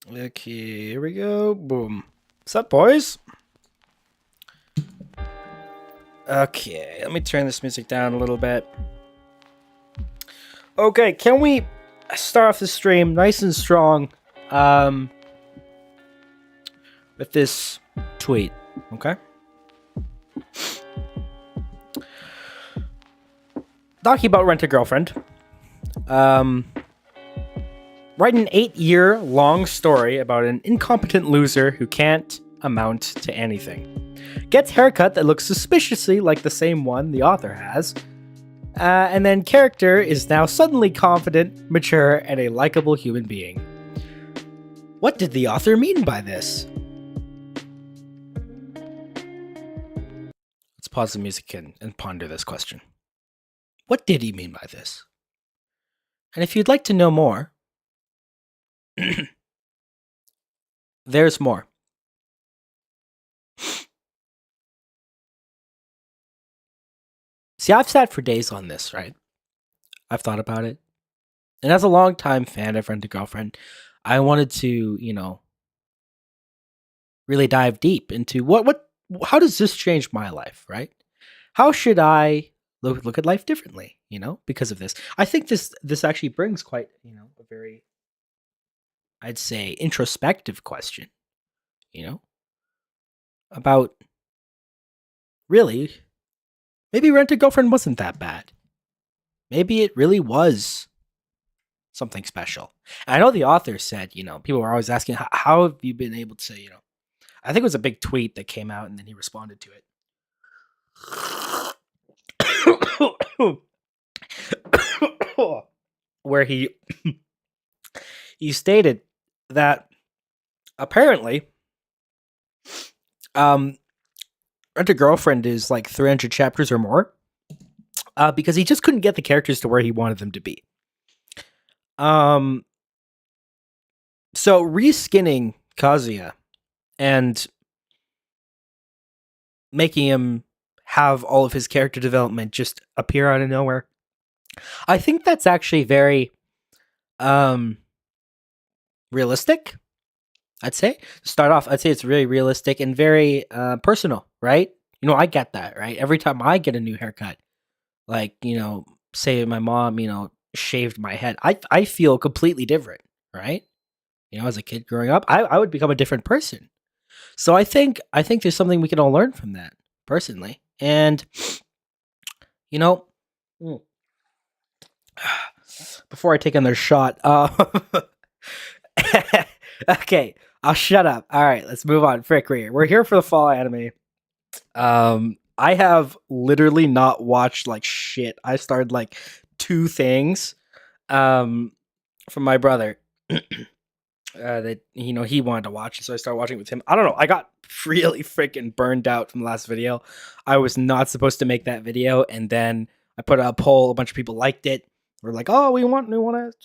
Okay, here we go. Boom. What's up, boys? Okay, let me turn this music down a little bit. Okay, can we start off the stream nice and strong with this tweet, okay? Talking about Rent a Girlfriend. Write an 8-year long story about an incompetent loser who can't amount to anything. Gets haircut that looks suspiciously like the same one the author has. And then character is now suddenly confident, mature, and a likable human being. What did the author mean by this? Let's pause the music and ponder this question. What did he mean by this? And if you'd like to know more, there's more. See, I've sat for days on this, right? I've thought about it. And as a longtime fan of Rent a Girlfriend, I wanted to, really dive deep into how does this change my life, right? How should I look at life differently, because of this? I think this actually brings quite, a very, I'd say, introspective question, about really, maybe Rent a Girlfriend wasn't that bad. Maybe it really was something special. And I know the author said, people were always asking, how have you been able to, I think it was a big tweet that came out and then he responded to it. Where he stated that apparently Rent a Girlfriend is like 300 chapters or more, because he just couldn't get the characters to where he wanted them to be. So reskinning Kazuya and making him have all of his character development just appear out of nowhere, I think that's actually very realistic. I'd say to start off, I'd say it's really realistic and very personal, right? I get that, right? Every time I get a new haircut, like, say my mom, shaved my head, I feel completely different, right? As a kid growing up, I would become a different person. So I think there's something we can all learn from that, personally. And before I take another shot, okay, I'll shut up. All right, let's move on. Frick, we're here for the fall anime. I have literally not watched like shit. I started like 2 things from my brother that he wanted to watch, so I started watching it with him. I don't know, I got really freaking burned out from the last video. I was not supposed to make that video, and then I put out a poll, a bunch of people liked it. We're like, oh, we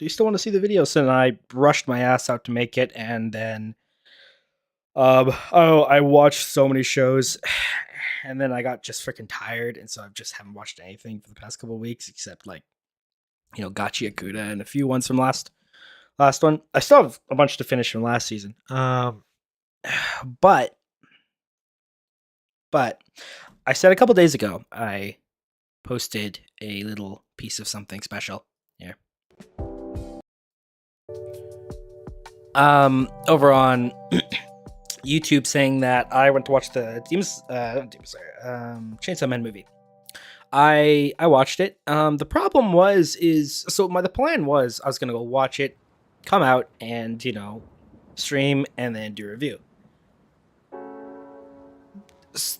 still want to see the video. So then I rushed my ass out to make it, and then I watched so many shows, and then I got just freaking tired, and so I just haven't watched anything for the past couple of weeks except like, Gachi Akuda and a few ones from last one. I still have a bunch to finish from last season. But I said a couple days ago I posted a little piece of something special here. Over on YouTube, saying that I went to watch the Chainsaw Man movie. I watched it. The problem the plan was I was gonna go watch it, come out, and stream and then do a review.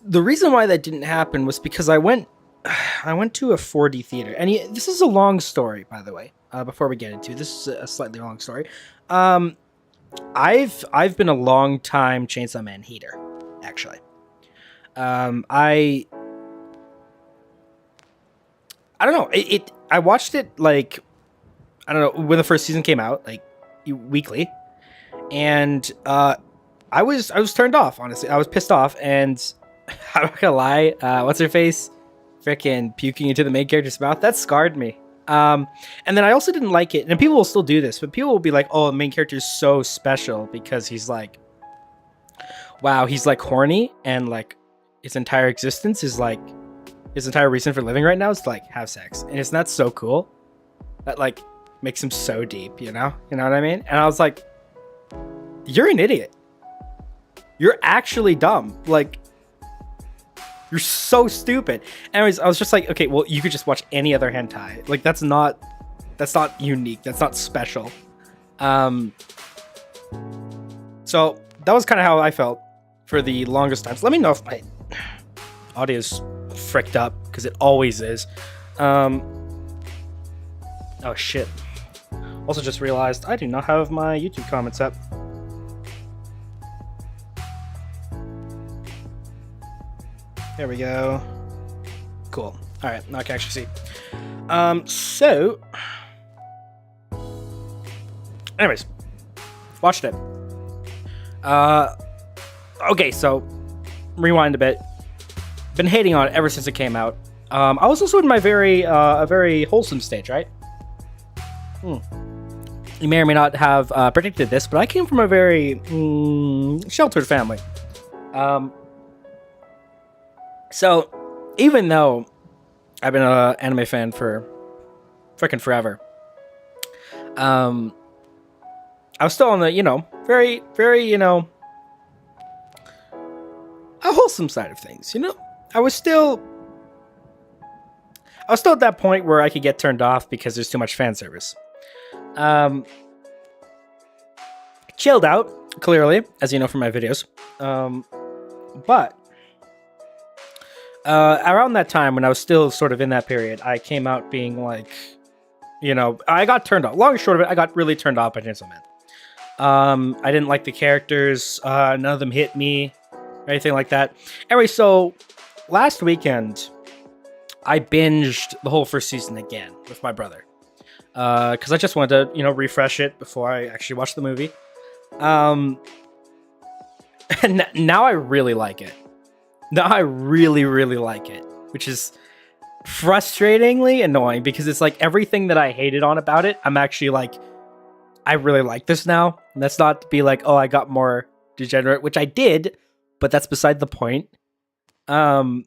The reason why that didn't happen was because I went to a 4D theater, and this is a long story, by the way. Before we get into this, is a slightly long story. I've been a long time Chainsaw Man hater, actually. I don't know. I watched it like, I don't know, when the first season came out, like weekly, and I was turned off. Honestly, I was pissed off, and I'm not gonna lie. What's her face? Frickin' puking into the main character's mouth. That scarred me. And then I also didn't like it, and people will still do this, but people will be like, oh, the main character is so special because he's like, wow, he's like horny, and like his entire existence is like his entire reason for living right now is to like have sex, and isn't that so cool? That like makes him so deep, you know what I mean? And I was like, you're an idiot. You're actually dumb. Like, you're so stupid. Anyways, I was just like, okay, well, you could just watch any other hentai. Like, that's not unique. That's not special. So that was kind of how I felt for the longest time. So let me know if my audio's fricked up, because it always is. Oh shit. Also just realized I do not have my YouTube comments up. There we go. Cool. Alright, now I can actually see. So anyways, watched it. Okay, so rewind a bit. Been hating on it ever since it came out. I was also in my a very wholesome stage, right? You may or may not have predicted this, but I came from a very sheltered family. So even though I've been an anime fan for freaking forever, I was still on the, very, very, a wholesome side of things, I was still at that point where I could get turned off because there's too much fan service. Chilled out, clearly, as you know from my videos. But around that time, when I was still sort of in that period, I came out being like, I got turned off. Long and short of it, I got really turned off by Chainsaw Man. I didn't like the characters. None of them hit me or anything like that. Anyway, so last weekend, I binged the whole first season again with my brother. Because I just wanted to, refresh it before I actually watched the movie. And now I really like it. Now I really, really like it, which is frustratingly annoying because it's like everything that I hated on about it, I'm actually like, I really like this now. And that's not to be like, oh, I got more degenerate, which I did, but that's beside the point. The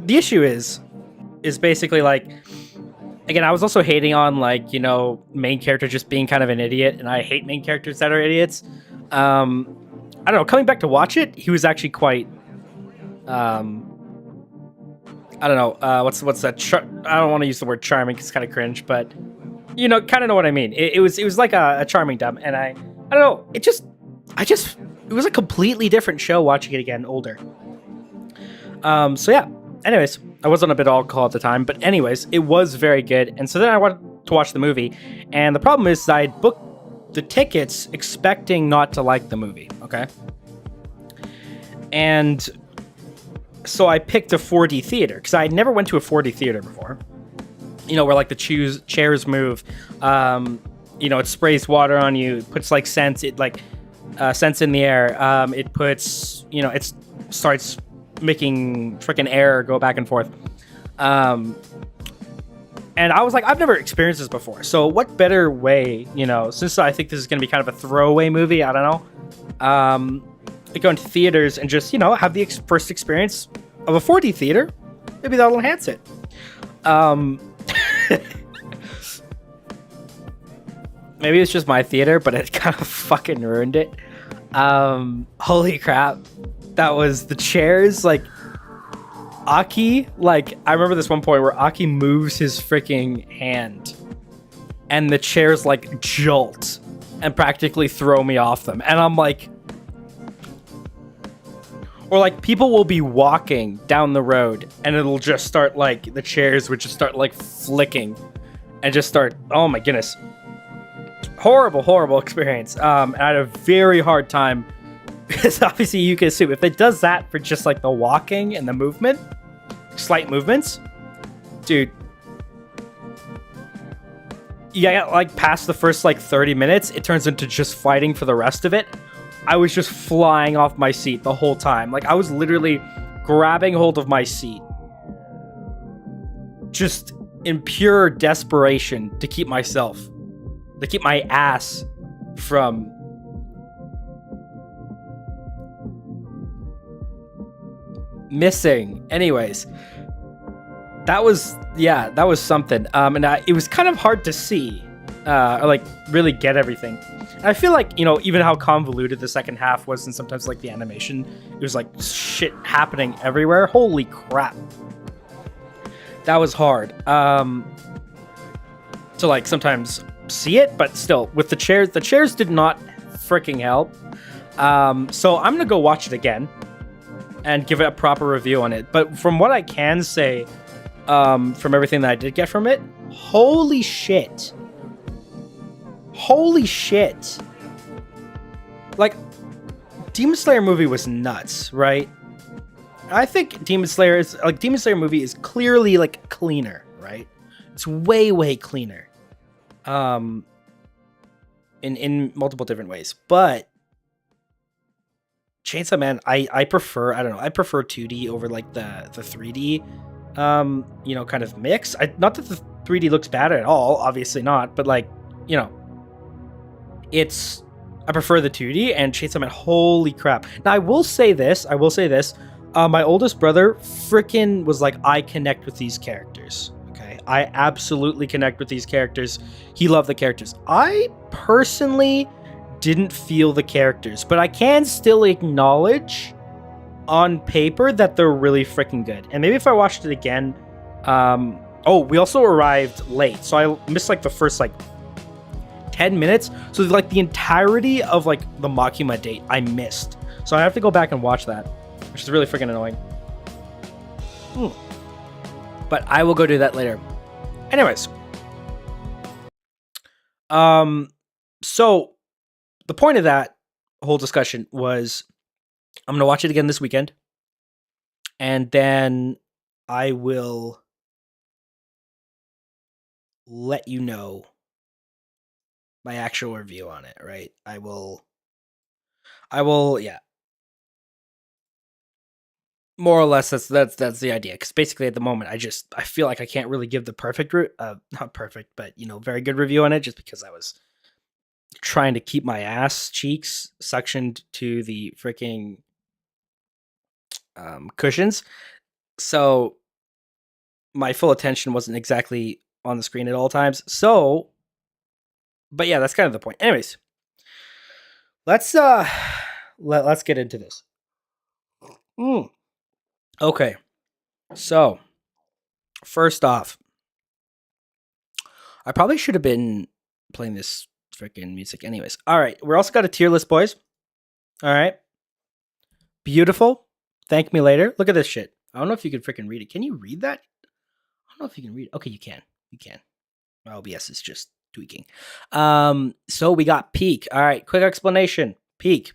issue is basically like, again, I was also hating on like, main character just being kind of an idiot, and I hate main characters that are idiots. I don't know, coming back to watch it, he was actually quite I don't know, what's that? I don't want to use the word charming because it's kind of cringe, but kind of know what I mean. It was like a charming dumb, and I don't know. It was a completely different show watching it again, older. So yeah. Anyways, I was on a bit of alcohol at the time, but anyways, it was very good. And so then I wanted to watch the movie, and the problem is I booked the tickets expecting not to like the movie. Okay, and so I picked a 4D theater because I never went to a 4D theater before. Where like the chairs move. It sprays water on you. It puts like scents. It like scents in the air. It puts it starts making freaking air go back and forth. And I was like, I've never experienced this before. So what better way, since I think this is going to be kind of a throwaway movie, I don't know, go into theaters and just, have the first experience of a 4D theater. Maybe that'll enhance it. Maybe it's just my theater, but it kind of fucking ruined it. Holy crap. That was the chairs, like Aki, like I remember this one point where Aki moves his freaking hand and the chairs like jolt and practically throw me off them. And I'm like, or like people will be walking down the road and it'll just start like the chairs would just start like flicking and just start, oh my goodness. Horrible experience. And I had a very hard time because obviously you can assume if it does that for just like the walking and the movement, slight movements, dude, yeah, like past the first like 30 minutes, it turns into just fighting for the rest of it. I was just flying off my seat the whole time. Like I was literally grabbing hold of my seat, just in pure desperation to keep my ass from missing. Anyways, that was something. And it was kind of hard to see, or like really get everything. And I feel like, you know, even how convoluted the second half was, and sometimes like the animation, it was like shit happening everywhere. Holy crap, that was hard. To like sometimes see it, but still with the chairs did not freaking help. So I'm gonna go watch it again and give it a proper review on it. But from what I can say, from everything that I did get from it, holy shit, like Demon Slayer movie was nuts, right? I think Demon Slayer movie is clearly like cleaner, right? It's way cleaner. In multiple different ways, but Chainsaw Man, I prefer 2D over like the 3D, you know, kind of mix. Not that the 3D looks bad at all, obviously not, but like, you know, I prefer the 2D, and Chainsaw Man, holy crap. Now I will say this, my oldest brother freaking was like, I connect with these characters. I absolutely connect with these characters. He loved the characters. I personally didn't feel the characters, but I can still acknowledge on paper that they're really freaking good. And maybe if I watched it again, we also arrived late, so I missed like the first like 10 minutes. So like the entirety of like the Makima date I missed. So I have to go back and watch that, which is really freaking annoying. But I will go do that later. Anyways, so the point of that whole discussion was I'm going to watch it again this weekend, and then I will let you know my actual review on it, right? I will, yeah. More or less, that's the idea. Because basically, at the moment, I feel like I can't really give the perfect, not perfect, but you know, very good review on it, just because I was trying to keep my ass cheeks suctioned to the freaking cushions, so my full attention wasn't exactly on the screen at all times. So, but yeah, that's kind of the point. Anyways, let's get into this. Okay, so first off, I probably should have been playing this freaking music anyways. All right, we're also got a tier list, boys. All right, beautiful. Thank me later. Look at this shit. I don't know if you can freaking read it. Can you read that? I don't know if you can read it. Okay, you can. OBS is just tweaking. So we got Peak. All right, quick explanation. Peak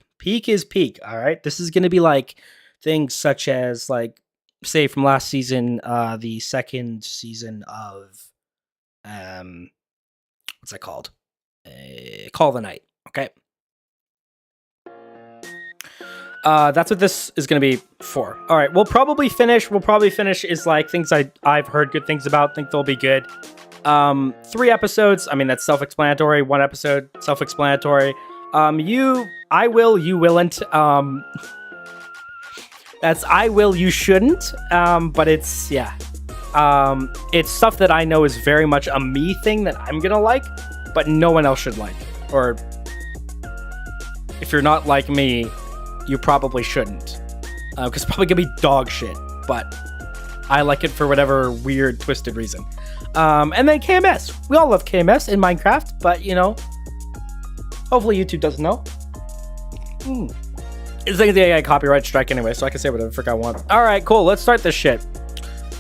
is Peak. All right, this is gonna be like things such as, like, say from last season, the second season of what's that called? Call of the Night. Okay. That's what this is going to be for. All right, we'll probably finish is like things I've heard good things about, think they'll be good. 3 episodes, I mean, that's self-explanatory. 1 episode, self-explanatory. I will, you willn't. That's I will, you shouldn't. But it's, yeah. It's stuff that I know is very much a me thing that I'm gonna like, but no one else should like. Or if you're not like me, you probably shouldn't. Because it's probably gonna be dog shit, but I like it for whatever weird, twisted reason. And then KMS. We all love KMS in Minecraft, but you know, hopefully YouTube doesn't know. It's like the copyright strike anyway, so I can say whatever the frick I want. Alright, cool. Let's start this shit.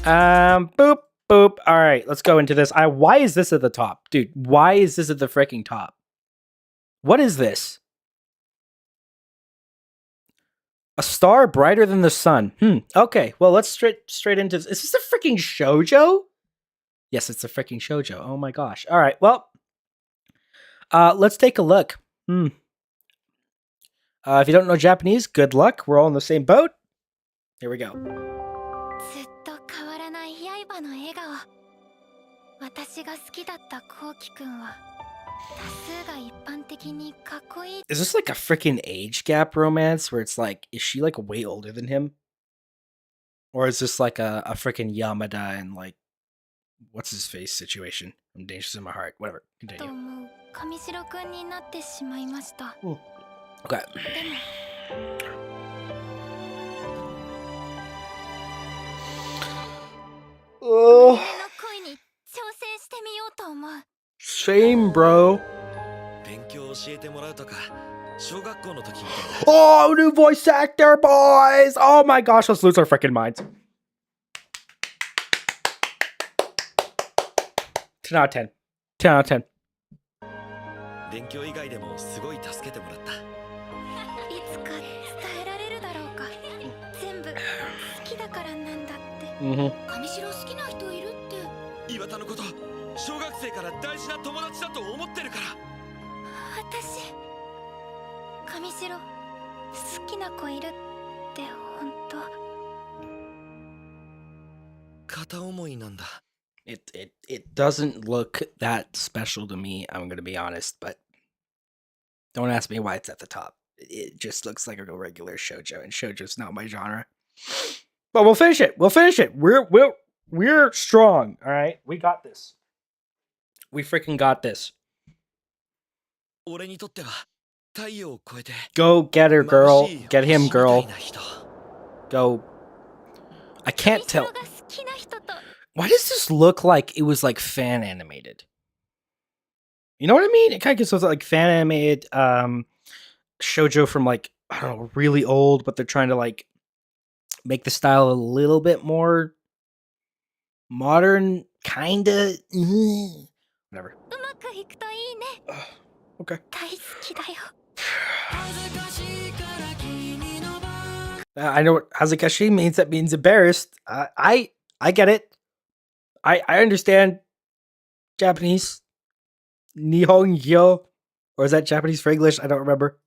Boop, boop. Alright, let's go into this. Why is this at the top? Dude, why is this at the freaking top? What is this? A star brighter than the sun. Okay, well, let's straight into this. Is this a freaking shoujo? Yes, it's a freaking shoujo. Oh my gosh. Alright, well, let's take a look. If you don't know Japanese, good luck. We're all in the same boat. Here we go. Is this like a freaking age gap romance where it's like, is she like way older than him? Or is this like a freaking Yamada and like what's his face situation? I'm dangerous in my heart. Whatever. Continue. Okay. Oh. Same, bro. Oh, new voice actor, boys! Oh my gosh, let's lose our freaking minds. 10 out of 10. 10 out of 10. 勉強以外でもすごい助けてもらった。いつか伝えられるだろうか。全部好きだからなんだって。上白好きな人いるって。岩田のこと、小学生から大事な友達だと思ってるから。私、上白好きな子いるって本当。片思いなんだ。It doesn't look that special to me, I'm gonna be honest, but don't ask me why it's at the top. It just looks like a regular shoujo, and shoujo's not my genre. But we'll finish it. We'll finish it. We're strong, all right? We got this. We freaking got this. Go get her, girl. Get him, girl. Go. I can't tell. Why does this look like it was like fan animated? You know what I mean? It kind of gives us like fan animated shoujo from like, I don't know, really old, but they're trying to like make the style a little bit more modern, kinda. Whatever. Okay. I know what hazakashi means. That means embarrassed. I get it. I understand Japanese. Nihongyo. Or is that Japanese for English? I don't remember.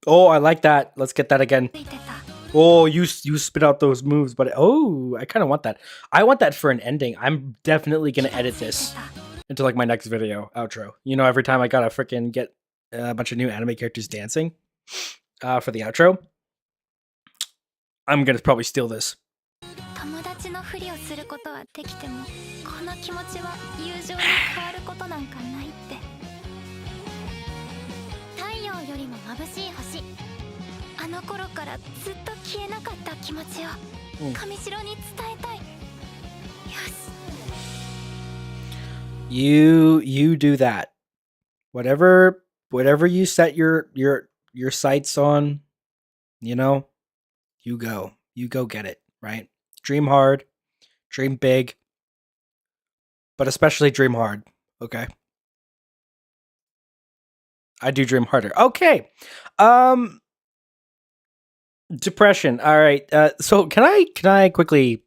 Oh, I like that. Let's get that again. Oh, you spit out those moves, but oh, I kind of want that. I want that for an ending. I'm definitely gonna edit this into like my next video outro. You know, every time I gotta freaking get a bunch of new anime characters dancing for the outro, I'm gonna probably steal this. You do that. Whatever you set your sights on, you know, you go get it, right? Dream hard, dream big, but especially dream hard, okay? I do dream harder. Okay. Depression. All right. So can I quickly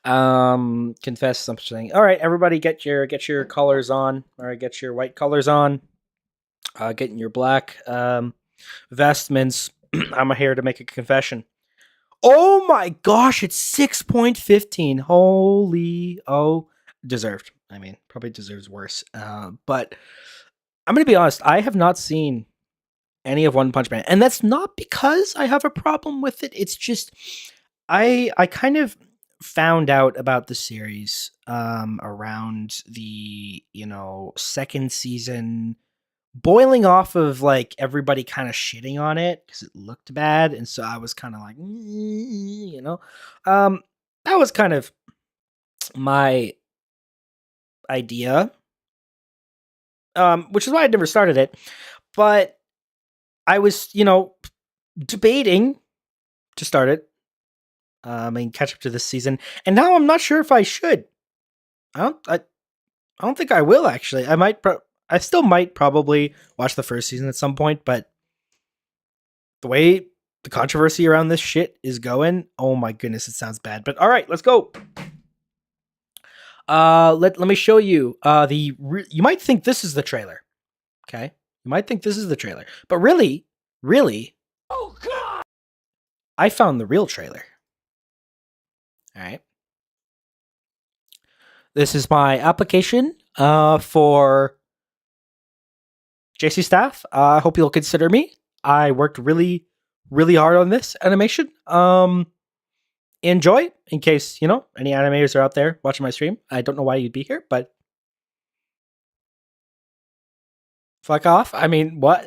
confess something? All right, everybody get your colors on. All right, get your white colors on. Getting your black vestments. I'm here to make a confession. Oh my gosh, it's 6.15. Holy, deserved. I mean, probably deserves worse. But I'm gonna be honest, I have not seen any of One Punch Man, and that's not because I have a problem with it. It's just I kind of found out about the series around the second season, boiling off of like everybody kind of shitting on it because it looked bad, and so I was kind of like, that was kind of my idea, which is why I never started it, but I was, debating to start it, and catch up to this season, and now I'm not sure if I should. I don't think I will actually. I still might probably watch the first season at some point, but the way the controversy around this shit is going, oh my goodness, it sounds bad. But all right, let's go. Let me show you. You might think this is the trailer. Okay, you might think this is the trailer, but really, oh god, I found the real trailer. All right, This is my application for JC Staff. I hope you'll consider me. I worked really, really hard on this animation. Enjoy, in case, you know, any animators are out there watching my stream. I don't know why you'd be here, but fuck off. I mean, what?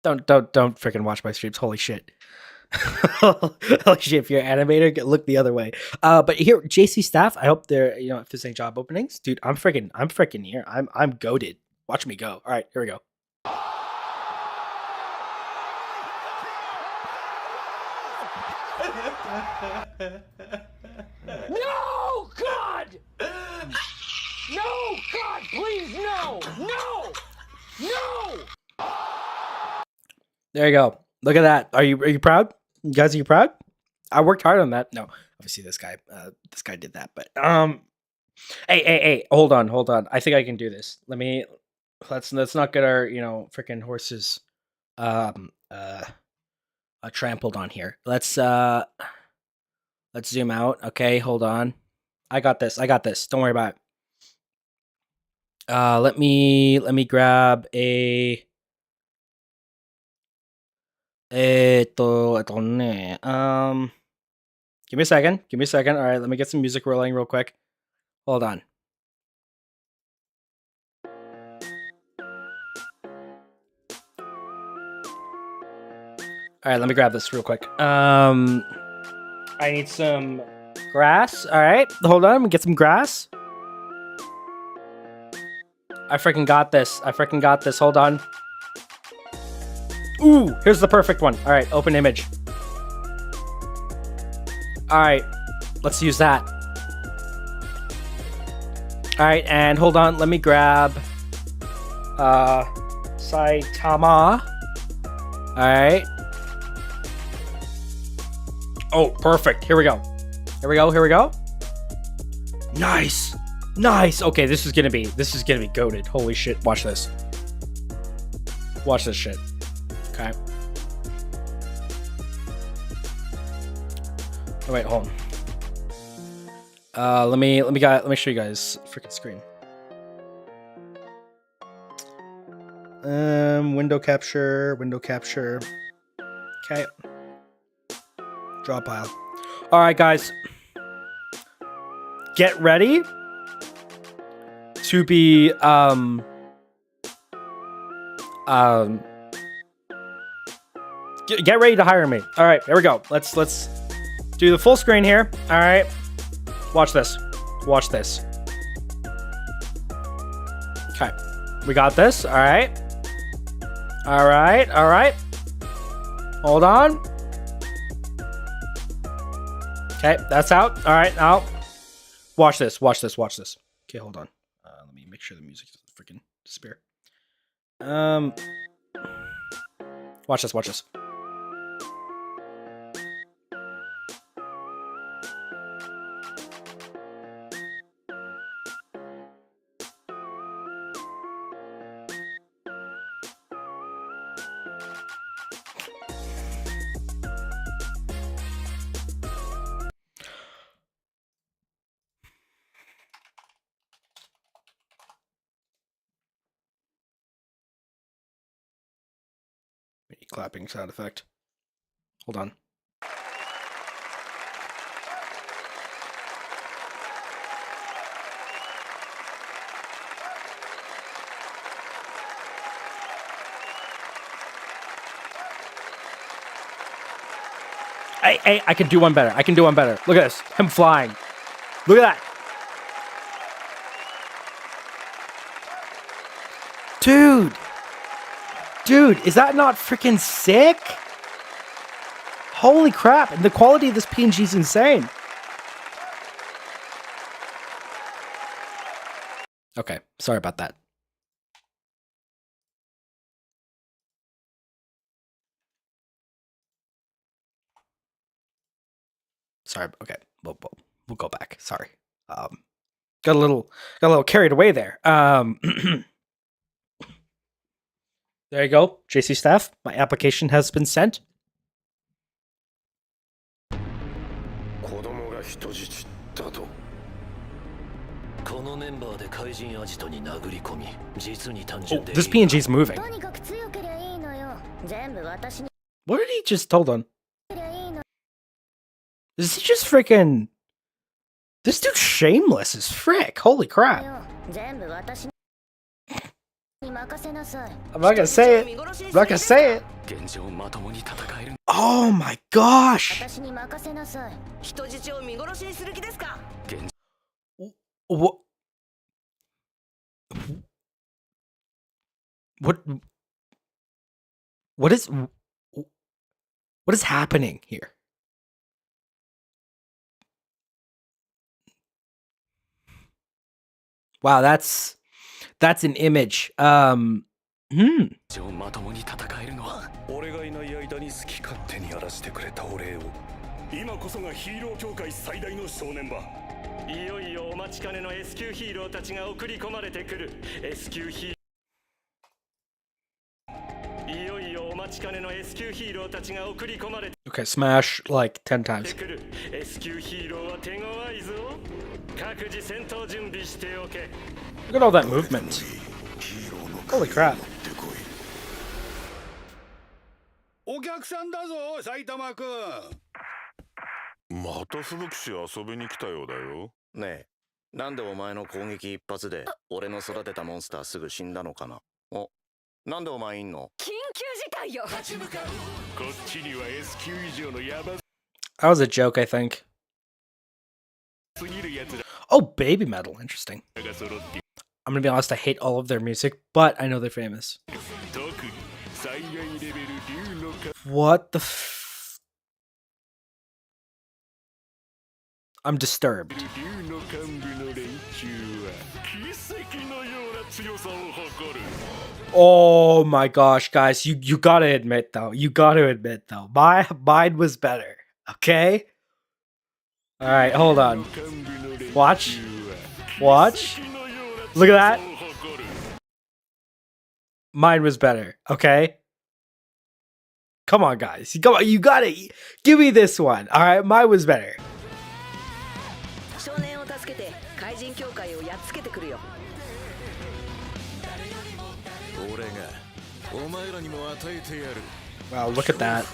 Don't freaking watch my streams. Holy shit. Holy shit, if you're an animator, look the other way. But here, JC Staff, I hope there, you know, if there's any job openings, dude, I'm freaking here. I'm goated. Watch me go. All right, here we go. No, God! No, God, please, no! No! No! There you go. Look at that. Are you proud? You guys, are you proud? I worked hard on that. No, obviously this guy did that. But hey, hold on. I think I can do this. Let's not get our, you know, freaking horses trampled on here. Let's zoom out. Okay, hold on. I got this. Don't worry about it. Let me grab a give me a second. All right, let me get some music rolling real quick. Hold on. All right, let me grab this real quick. I need some grass. All right, hold on. Let me get some grass. I freaking got this. Hold on. Ooh, here's the perfect one. All right, open image. All right, let's use that. All right, and hold on. Let me grab Saitama. All right. Oh, perfect. Here we go. Nice. Okay, this is gonna be goated. Holy shit. Watch this. Watch this shit. Okay. Oh, wait, hold on. Let me show you guys freaking screen. Window capture. Okay. Draw pile. All right, guys. Get ready to be get ready to hire me. All right, here we go. Let's do the full screen here. All right. Watch this. Okay. We got this. All right. Hold on. Okay, that's out. All right, now watch this. Okay, hold on. Let me make sure the music doesn't freaking disappear. Watch this. Clapping sound effect. Hold on. Hey, I can do one better. Look at this. Him flying. Look at that. Dude, is that not freaking sick? Holy crap. And the quality of this PNG is insane. Okay, sorry about that. Sorry. Okay, we'll go back. Sorry. Got a little carried away there. There you go, JC Staff. My application has been sent. 人質だと。このメンバーで怪人アジトに殴り込み、実に単 Oh, 純でいい。 this PNG is moving. とにかく強けりゃいいのよ。全部私に What did he just hold on? りゃいいの Is he just freaking? This dude's shameless as frick. Holy crap. よ。全部私に任せなさい。 I'm not gonna say it. I'm not gonna say it. 現状まともに戦える。 Oh my gosh. 私に任せなさい。人質を見殺しにする気ですか？ What? What? What is happening here? Wow, that's an image. まともに戦えるのは俺がいない間に好き勝手にやらせてくれたお礼を。今こそがヒーロー協会最大の正念場。いよいよお待ちかねの S 級ヒーローたちが送り込まれてくる。 S 級ヒーいよいよお待ちかねの S 級ヒーローたちが送り込まれて Okay, smash like 10 times. くる。 S 級ヒーローは手強いぞ。各自戦闘準備しておけ。 Look at all that movement. ヒーローの Holy crap. 持ってこい。お客さんだぞ、埼玉くん。また吹雪市遊びに来たようだよ。ねえ、なんでお前の攻撃一発で俺の育てたモンスターすぐ死んだのかな。お、なんでお前いんの？緊急事態よ。こっちには S 級以上のヤバ That was a joke, I think. すぎるやつ Oh, Baby Metal. Interesting. らが揃って I'm gonna be honest, I hate all of their music, but I know they're famous. 特に最大レベル竜のか What the I'm disturbed. 竜の幹部の連中は奇跡のような強さを誇る。 Oh my gosh, guys, you gotta admit though. You gotta admit though. Mine was better. Okay? Alright, hold on. Watch. Watch. Look at that. Mine was better. Okay? Come on, guys. Come on, you gotta give me this one. Alright, mine was better. 少年を助けて怪人協会をやっつけてくるよ。俺がお前らにも与えてやる。 Wow, look at that.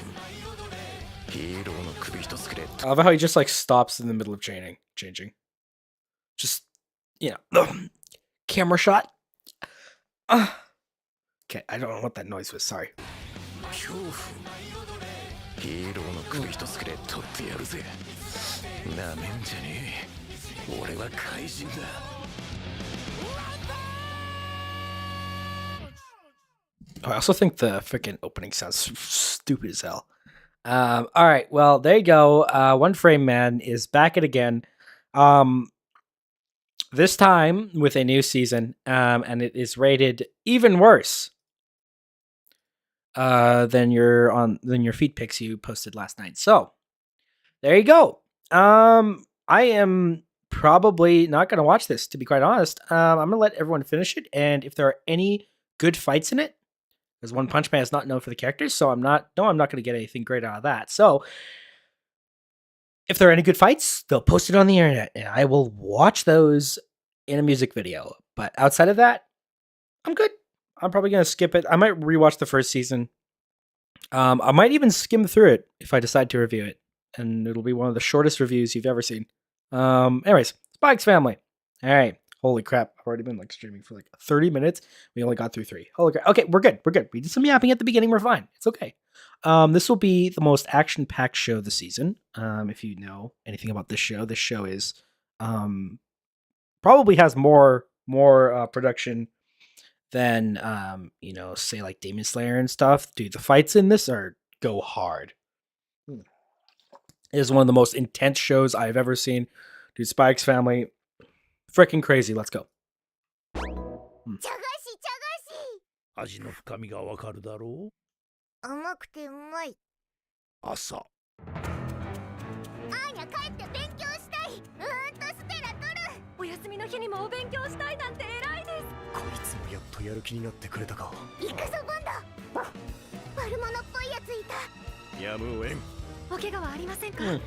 ヒーローの首一つくれ。 I love how he just like stops in the middle of changing. Just, you know, camera shot. Okay, I don't know what that noise was. Sorry. 恐怖。ヒーローの首一つくれ取ってやるぜ。なめんじゃねえ。俺は怪人だ。 I also think the freaking opening sounds stupid as hell. All right, well, there you go. One Frame Man is back at again. This time with a new season, and it is rated even worse than your feed pics you posted last night. So there you go. I am probably not going to watch this, to be quite honest. I'm going to let everyone finish it, and if there are any good fights in it, because One Punch Man is not known for the characters, so I'm not going to get anything great out of that. So if there are any good fights, they'll post it on the internet, and I will watch those in a music video. But outside of that, I'm good. I'm probably going to skip it. I might rewatch the first season. I might even skim through it if I decide to review it, and it'll be one of the shortest reviews you've ever seen. Anyways, Spy X Family. All right. Holy crap. I've already been like streaming for like 30 minutes. We only got through 3. Holy crap. Okay, we're good. We're good. We did some yapping at the beginning. We're fine. It's okay. This will be the most action-packed show of the season. If you know anything about this show is probably has more production than say like Demon Slayer and stuff. Dude, the fights in this go hard. It is one of the most intense shows I've ever seen. Dude, Spy X Family, freaking crazy. Let's go. 茶菓子茶菓味の深みがわかるだろ子甘くてうまい。う。朝。アーニャ帰って勉強したい。ステラ取る。お休みの日にもお勉強したいなんて偉いです。こいつもやっとやる気になってくれたか。イカサボンだ。悪者っぽいやついた。やむをえん。お怪我はありませんか？平和の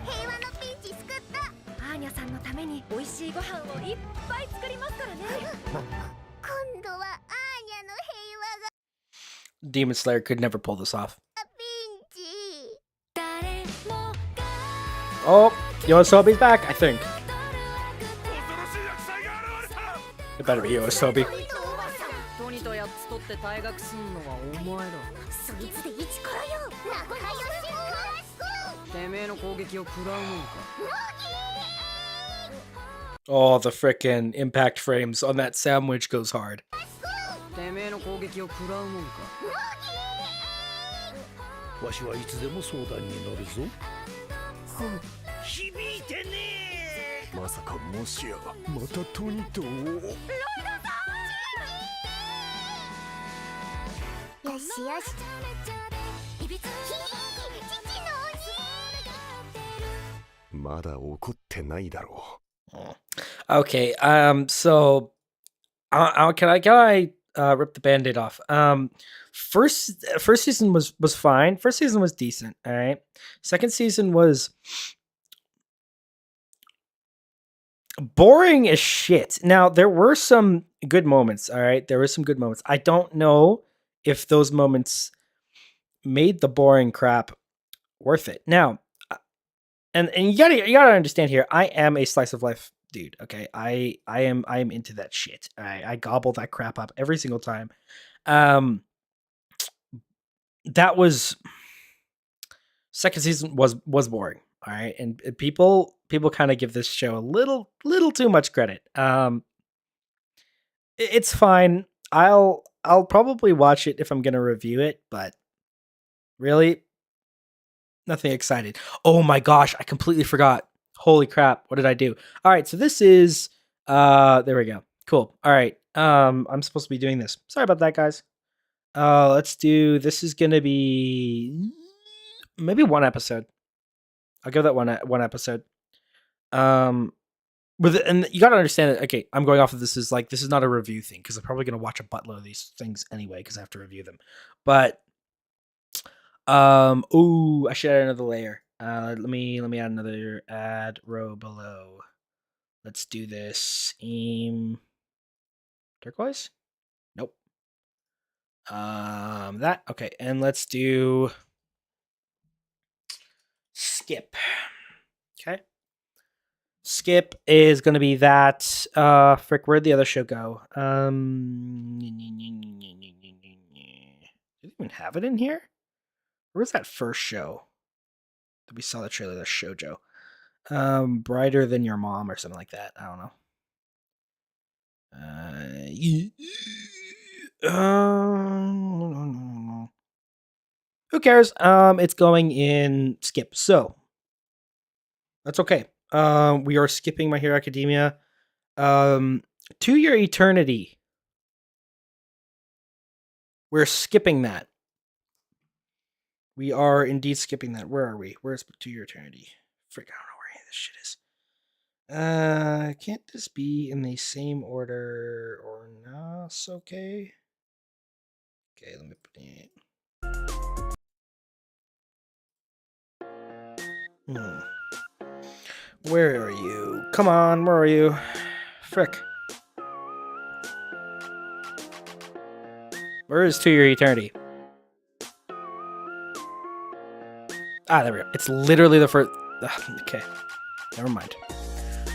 ピンチ救った。ーニャさんのために美味しいご飯をいっぱい作りますからね。今度はアーニャの平和が Demon Slayer could never pull this off. ピンチ。誰もが Oh, Yoasobi's back, I think. 恐ろしい厄災が現れた It better be Yoasobi. トニとやっつとって退学すんのはお前だ。そいつで一からよ。仲良し。てめえの攻撃を食らうもんか。 Oh, the frickin' impact frames on that sandwich goes hard. てめえの攻撃を食らうもんか。わしはいつでも相談に乗るぞ響いてねまさかもしやまたトニとよしよし。まだ怒ってないだろ Okay, so can I rip the band-aid off? First season was fine. First season was decent, all right. Second season was boring as shit. Now, there were some good moments, all right? There were some good moments. I don't know if those moments made the boring crap worth it. Now, and you gotta understand here, I am a slice of life dude, okay? I am into that shit. I gobble that crap up every single time. That was second season was boring, all right? And people kind of give this show a little too much credit. It's fine. I'll probably watch it if I'm gonna review it, but really, nothing excited. Oh my gosh, I completely forgot. Holy crap, what did I do? All right, so this is there we go. Cool. All right. I'm supposed to be doing this. Sorry about that, guys. Let's do this is gonna be maybe one episode. I'll give that one episode. And you gotta understand that. Okay, I'm going off of this is not a review thing because I'm probably gonna watch a buttload of these things anyway because I have to review them. But ooh, I should add another layer. Let me add another add row below. Let's do this. Turquoise? Nope. That okay, and let's do skip. Okay. Skip is gonna be that. Frick, where'd the other show go? Did they even have it in here? Where's that first show that we saw the trailer? The shoujo. Brighter Than Your Mom or something like that. I don't know. Who cares? It's going in skip, so that's okay. We are skipping My Hero Academia. To Your Eternity. We're skipping that. We are indeed skipping that. Where are we? Where's To Your Eternity? Frick, I don't know where any of this shit is. Can't this be in the same order or no? It's okay. Okay, let me put it. Where are you? Come on, where are you? Frick. Where is To Your Eternity? Ah, there we go. It's literally the first. Okay, never mind.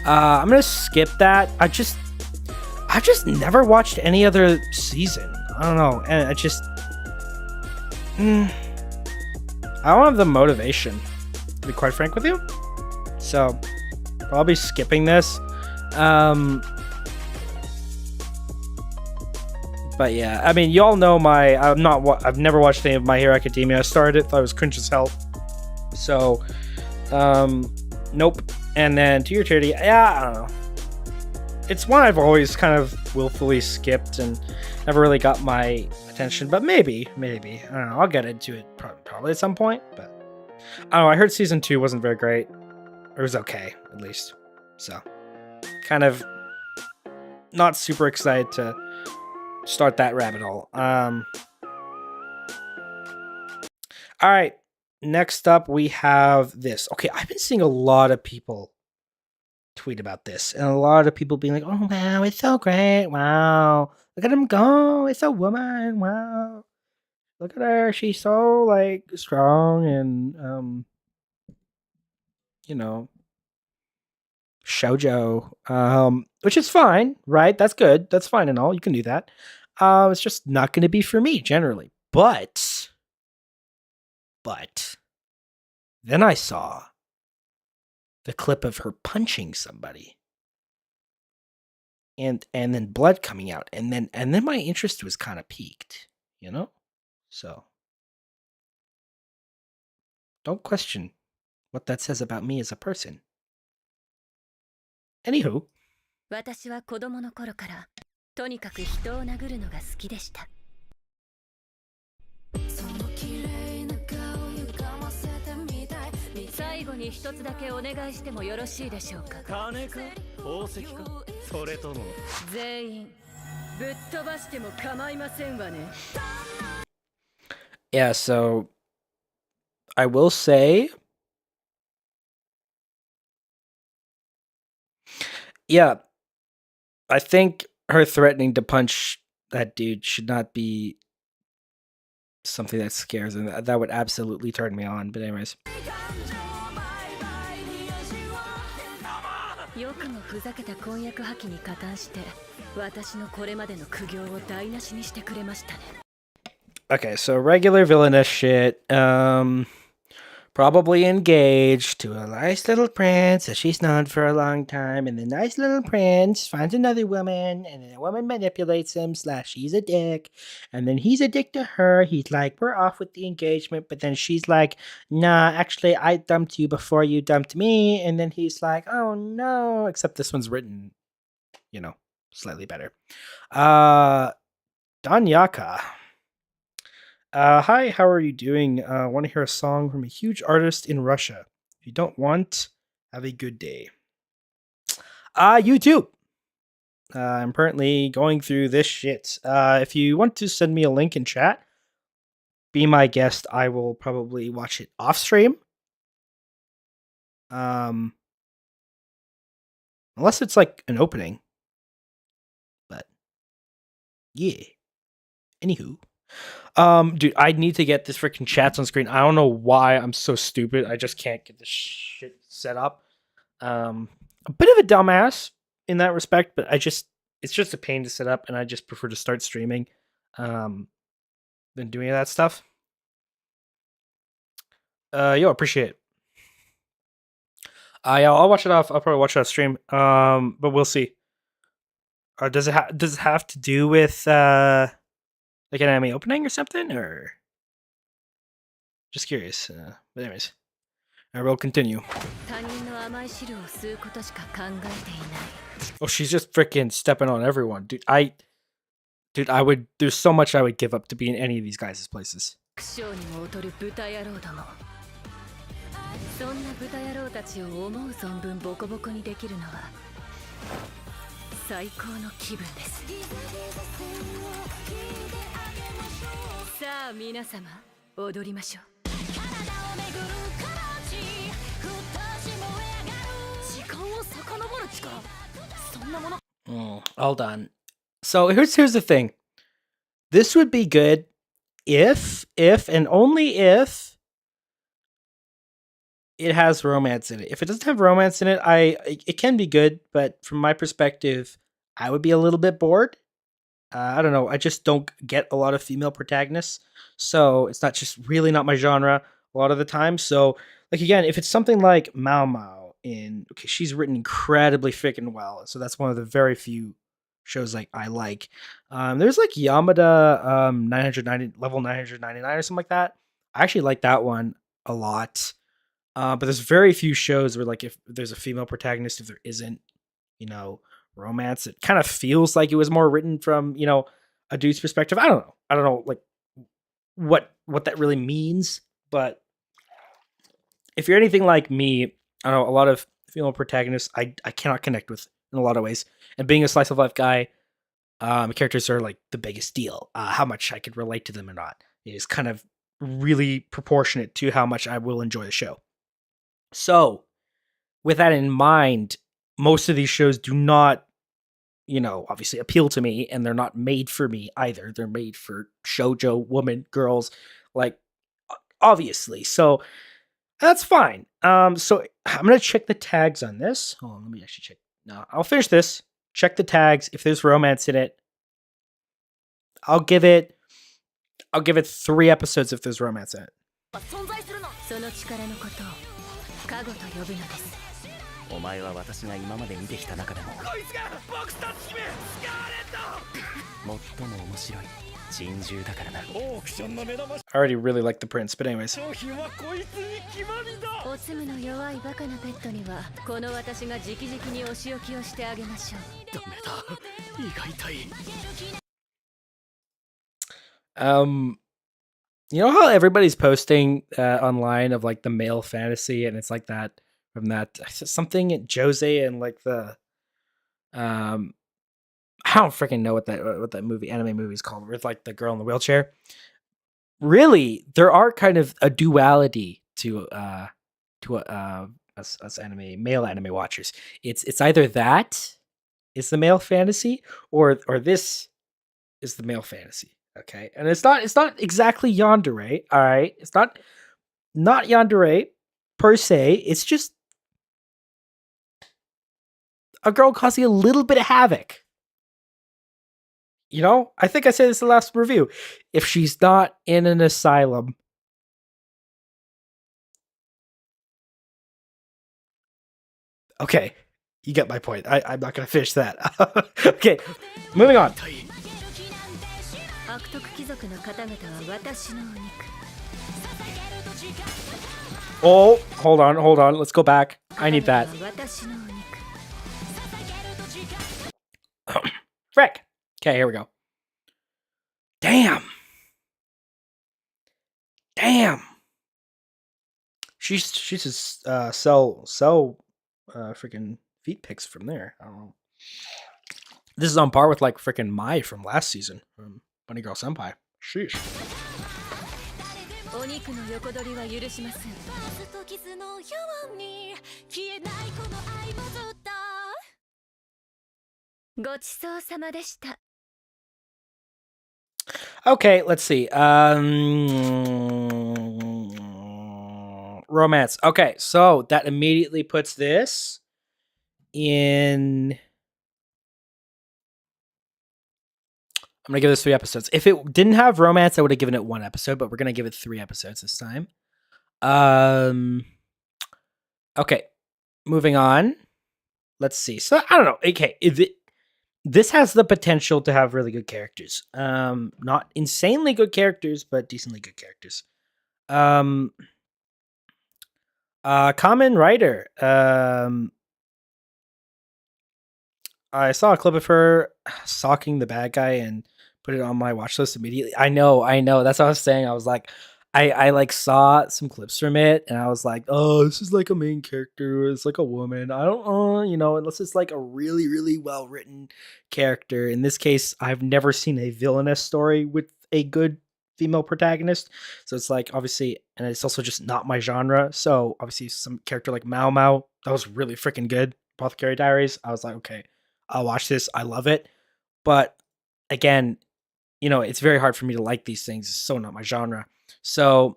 I'm gonna skip that. I've just never watched any other season. I don't know, and I just I don't have the motivation, to be quite frank with you. So I'll be skipping this. But yeah, I mean, y'all know I've never watched any of My Hero Academia. I started it, thought it was cringe as hell. So, nope. And then To Your Eternity, yeah, I don't know. It's one I've always kind of willfully skipped and never really got my attention. But maybe, I don't know. I'll get into it probably at some point. But I don't know. I heard season 2 wasn't very great. Or it was okay, at least. So, kind of not super excited to start that rabbit hole. All right. Next up, we have this. Okay, I've been seeing a lot of people tweet about this, and a lot of people being like, "Oh wow, it's so great! Wow, look at him go! It's a woman! Wow, look at her! She's so like strong and you know, shoujo, which is fine, right? That's good. That's fine and all. You can do that. It's just not going to be for me generally. But then I saw the clip of her punching somebody, and then blood coming out, and then my interest was kind of piqued, you know. So don't question what that says about me as a person. Anywho. 私は子供の頃からとにかく人を殴るのが好きでした。最後に一つだけお願いしてもよろしいでしょうか。金か宝石かそれとも全員ぶっ飛ばしても構いませんわね。Yeah, so I will say, yeah, I think her threatening to punch that dude should not be something that scares him. That would absolutely turn me on. But anyways. よくもふざけた婚約破棄に加担して私のこれまでの苦行を台無しにしてくれましたね。Okay, so regular villainous shit. Probably engaged to a nice little prince that she's known for a long time, and the nice little prince finds another woman, and then the woman manipulates him / he's a dick, and then he's a dick to her. He's like, we're off with the engagement, but then she's like, nah, actually I dumped you before you dumped me, and then he's like, oh no, except this one's written, you know, slightly better. Danyaka. Hi, how are you doing? Want to hear a song from a huge artist in Russia. If you don't want, have a good day. YouTube. I'm currently going through this shit. If you want to send me a link in chat, be my guest. I will probably watch it off stream. Unless it's like an opening. But yeah. Anywho. Dude, I need to get this freaking chats on screen. I don't know why I'm so stupid. I just can't get this shit set up. A bit of a dumbass in that respect, but it's just a pain to set up, and I just prefer to start streaming than doing that stuff. Appreciate it. Yeah, I'll watch it off. I'll probably watch it off stream. But we'll see. Does it have to do with like an anime opening or something, or just curious? But anyways, I will continue. Oh, she's just freaking stepping on everyone, dude. I would. There's so much I would give up to be in any of these guys' places. そんな豚野郎たちを思う存分ボコボコにできるのは最高の気分です。さあ皆様踊りましょう。時間を遡る力、そんなもの。All done. So here's the thing. This would be good if and only if it has romance in it. If it doesn't have romance in it, it can be good, but from my perspective, I would be a little bit bored. I don't know. I just don't get a lot of female protagonists, so it's really not my genre a lot of the time. So, like again, if it's something like Mao Mao, she's written incredibly freaking well, so that's one of the very few shows like I like. There's like Yamada 990 level 999 or something like that. I actually like that one a lot. But there's very few shows where like if there's a female protagonist, if there isn't, romance, it kind of feels like it was more written from, a dude's perspective. I don't know like what that really means, but if you're anything like me, I don't know, a lot of female protagonists I cannot connect with in a lot of ways. And being a slice of life guy, characters are like the biggest deal. How much I could relate to them or not is kind of really proportionate to how much I will enjoy the show. So, with that in mind, most of these shows do not, you know, obviously appeal to me, and they're not made for me either. They're made for shoujo women, girls, like obviously. So that's fine. So I'm gonna check the tags on this. Hold on, let me actually check. No, I'll finish this. Check the tags. If there's romance in it, I'll give it 3 episodes if there's romance in it. その力のことを加護と呼ぶのです。お前は私が今まで見てきた中でもこいつが僕たち姫スカーレット最も面白い珍獣だからな。オークションの目玉 I already really like the prince, but anyways. 商品はこいつに決まりだ。おつむの弱いバカなペットにはこの私が直々にお仕置きをしてあげましょう。ダメだ。胃が痛い。You know how everybody's posting online of like the male fantasy, and it's like that from that something Jose and like the I don't freaking know what that movie anime movie is called with like the girl in the wheelchair. Really, there are kind of a duality to us male anime watchers. It's either that is the male fantasy or this is the male fantasy. Okay, and it's not exactly yandere. All right, it's not yandere per se. It's just a girl causing a little bit of havoc. You know, I think I said this in the last review. If she's not in an asylum, okay, you get my point. I'm not gonna finish that. Okay, moving on. 悪徳貴族の方々は私のお肉。 Oh, hold on. Let's go back. I need that. 私のお肉。 Frick. Okay, here we go. Damn. She's just sell freaking feet pics from there. I don't know. This is on par with like freaking Mai from last season. Bunny Girl Senpai. Sheesh. お肉の横取りは許しません。ごちそうさまでした。 Okay, let's see. Romance. Okay, so that immediately puts this in. I'm gonna give this 3 episodes. If it didn't have romance, I would have given it 1 episode, but we're gonna give it 3 episodes this time. Okay, moving on. Let's see. So I don't know. Okay, this has the potential to have really good characters. Not insanely good characters, but decently good characters. Kamen Rider. I saw a clip of her socking the bad guy and put it on my watch list immediately. I know. That's what I was saying. I was like, I like saw some clips from it, and I was like, oh, this is like a main character. It's like a woman. I don't, unless it's like a really, really well written character. In this case, I've never seen a villainous story with a good female protagonist. So it's like, obviously, and it's also just not my genre. So obviously, some character like Mao Mao, that was really freaking good. Apothecary Diaries. I was like, okay, I'll watch this. I love it. But again, it's very hard for me to like these things. It's so not my genre. So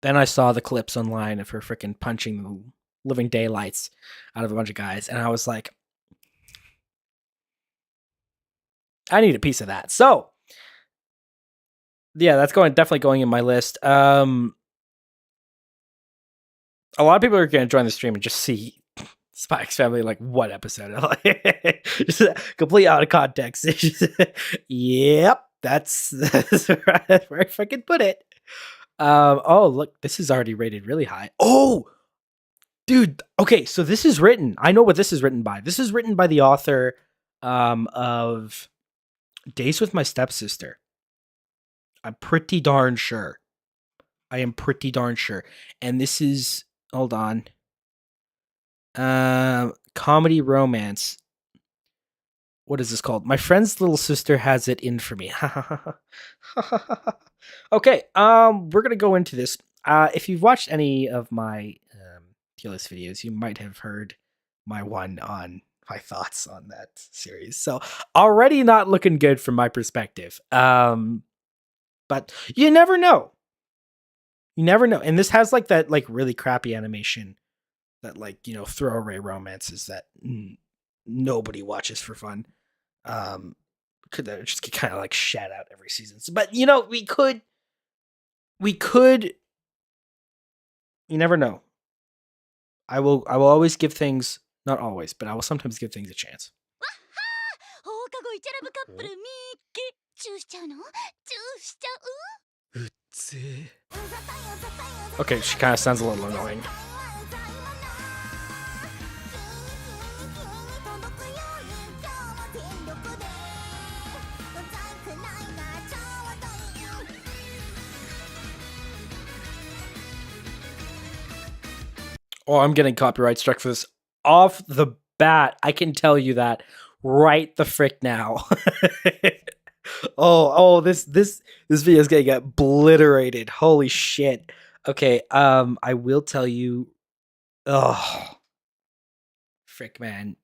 then I saw the clips online of her freaking punching the living daylights out of a bunch of guys. And I was like, I need a piece of that. So yeah, that's definitely going in my list. A lot of people are going to join the stream and just see Spy X Family like one episode. Just complete out of context. Yep, that's where I fucking put it. Oh, look, this is already rated really high. Oh, dude. Okay, so this is written. I know what this is written by. This is written by the author of Days with My Stepsister. I'm pretty darn sure. I am pretty darn sure. And this is, hold on. Comedy romance. What is this called? My friend's little sister has it in for me. Okay, we're gonna go into this. If you've watched any of my ridiculous videos. You might have heard my one on my thoughts on that series. So already not looking good from my perspective. But you never know. You never know. And this has like that like really crappy animation that like, you know, throwaway romances that nobody watches for fun. Could just get kind of like shat out every season. But you know, we could you never know. I will always give things, not always, but I will sometimes give things a chance. Okay, she kind of sounds a little annoying. Oh, I'm getting copyright struck for this off the bat. I can tell you that right the frick now. This video is gonna get obliterated. Holy shit. Okay, I will tell you. Oh, frick, man.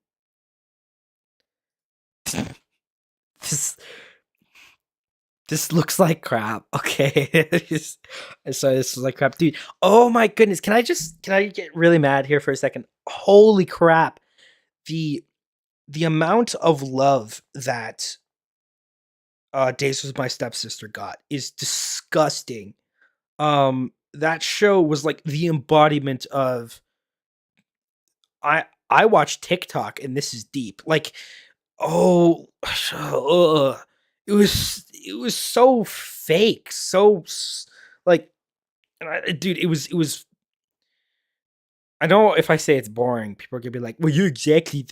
This looks like crap. Okay, so this is like crap, dude. Oh my goodness, can I get really mad here for a second? Holy crap, the amount of love that Days with My Stepsister got is disgusting. That show was like the embodiment of. I watch TikTok and this is deep. Like, it was so fake, so like, dude, it was. I don't know if I say it's boring, people are gonna be like, "Well, you're exactly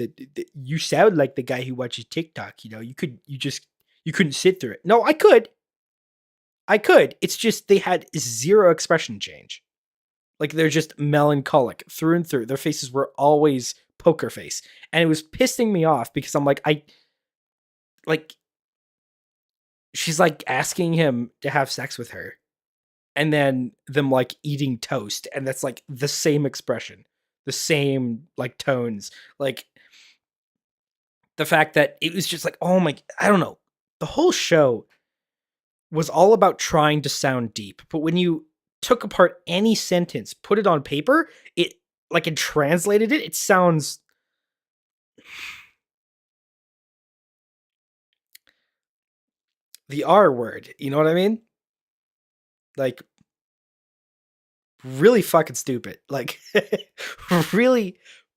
you sound like the guy who watches TikTok." You know, you couldn't sit through it. No, I could. It's just they had zero expression change. Like they're just melancholic through and through. Their faces were always poker face, and it was pissing me off because I'm like, she's like asking him to have sex with her, and then them like eating toast, and that's like the same expression, the same like tones, like the fact that it was just like, oh my, I don't know, the whole show was all about trying to sound deep, but when you took apart any sentence, put it on paper, it like and translated it, it sounds the R word, you know what I mean? Like really fucking stupid. Like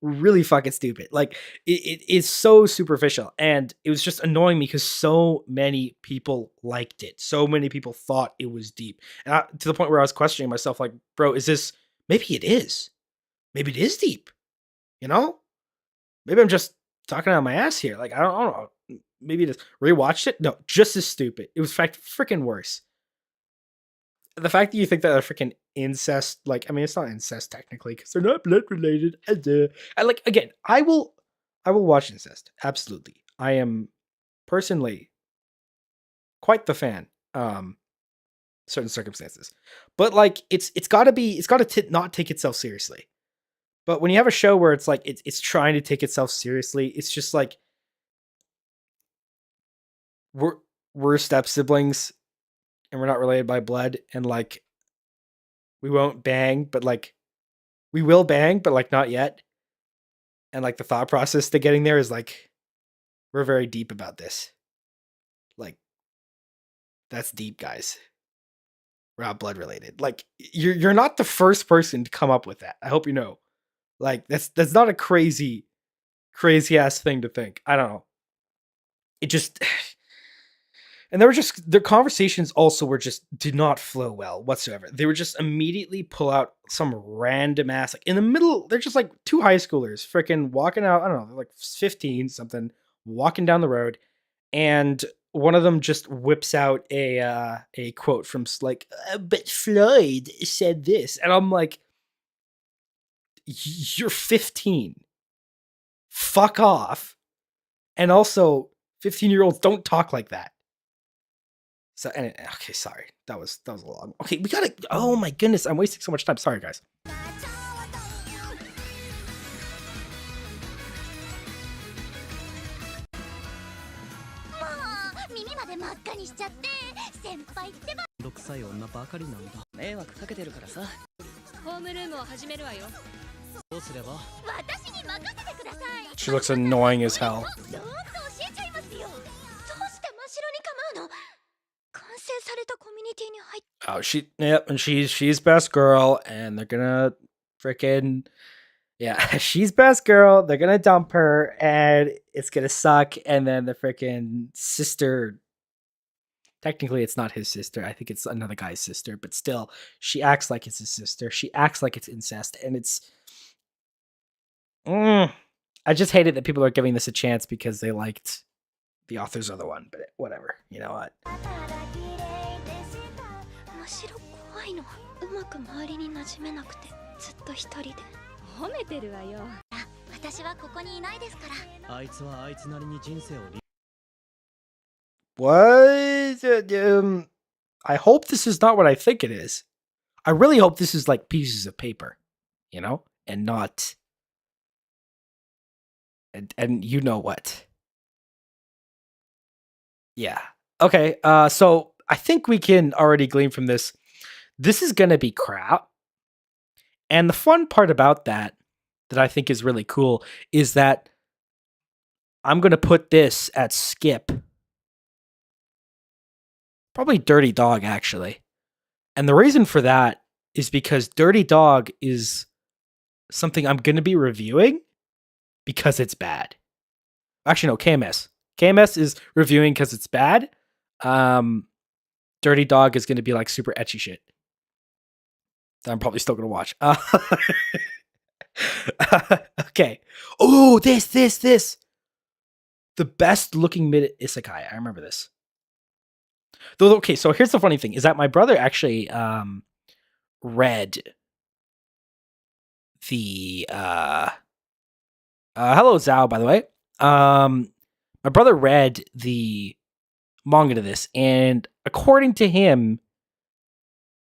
really fucking stupid. Like it is so superficial, and it was just annoying me because so many people liked it. So many people thought it was deep, and to the point where I was questioning myself, like, bro, is this? Maybe it is. Maybe it is deep. You know? Maybe I'm just talking out of my ass here. Like I don't know. Maybe just rewatched it. No, just as stupid. It was freaking worse. The fact that you think that a freaking incest, like, I mean, it's not incest technically because they're not blood related. And like, again, I will watch incest. Absolutely. I am personally quite the fan. Certain circumstances, but like, it's got to not take itself seriously. But when you have a show where it's like, it's trying to take itself seriously, it's just like, we're step siblings and we're not related by blood, and like we won't bang, but like we will bang, but like not yet. And like the thought process to getting there is like, we're very deep about this. Like that's deep, guys. We're not blood related. Like you're not the first person to come up with that. I hope you know. Like that's not a crazy ass thing to think. I don't know. It just and their conversations also did not flow well whatsoever. They were just immediately pull out some random ass, like in the middle, they're just like two high schoolers freaking walking out, I don't know, they're like 15 something, walking down the road, and one of them just whips out a quote from like, but Floyd said this, and I'm like, you're 15. Fuck off. And also, 15-year-olds don't talk like that. So, okay, sorry. That was a long. Okay, we gotta. Oh my goodness, I'm wasting so much time. Sorry, guys. 耳まで真っ赤にしちゃって先輩ってば。めんどくさい女ばかりなんだ。迷惑かけてるからさ。ホームルームを始めるわよ。どうすれば？私に任せてください。 She looks annoying as hell. どーんと教えちゃいますよ。どうして真っ白に構うの？完成されたコミュニティに入っ Oh, yep, and she's best girl, and they're gonna frickin' yeah, she's best girl. They're gonna dump her, and it's gonna suck. And then the frickin' sister. Technically, it's not his sister. I think it's another guy's sister, but still, she acts like it's his sister. She acts like it's incest, and it's. I just hate it that people are giving this a chance because they liked the author's other one, but whatever. You know what? 真っ白怖いの。うまく周りに馴染めなくてずっと一人で。褒めてるわよ。私はここにいないですから。あいつはあいつなりに人生を What? I hope this is not what I think it is. I really hope this is like pieces of paper, you know, and not. And you know what? Yeah. Okay. So I think we can already glean from this. This is gonna be crap. And the fun part about that I think is really cool is that I'm gonna put this at skip. Probably Dirty Dog, actually. And the reason for that is because Dirty Dog is something I'm gonna be reviewing because it's bad. Actually, no, KMS. KMS is reviewing because it's bad. Dirty Dog is gonna be like super etchy shit that I'm probably still gonna watch. Okay. Oh, this. The best looking mid isekai. I remember this. Though, okay, so here's the funny thing: is that my brother actually read the hello Zhao, by the way. My brother read the manga to this, and according to him,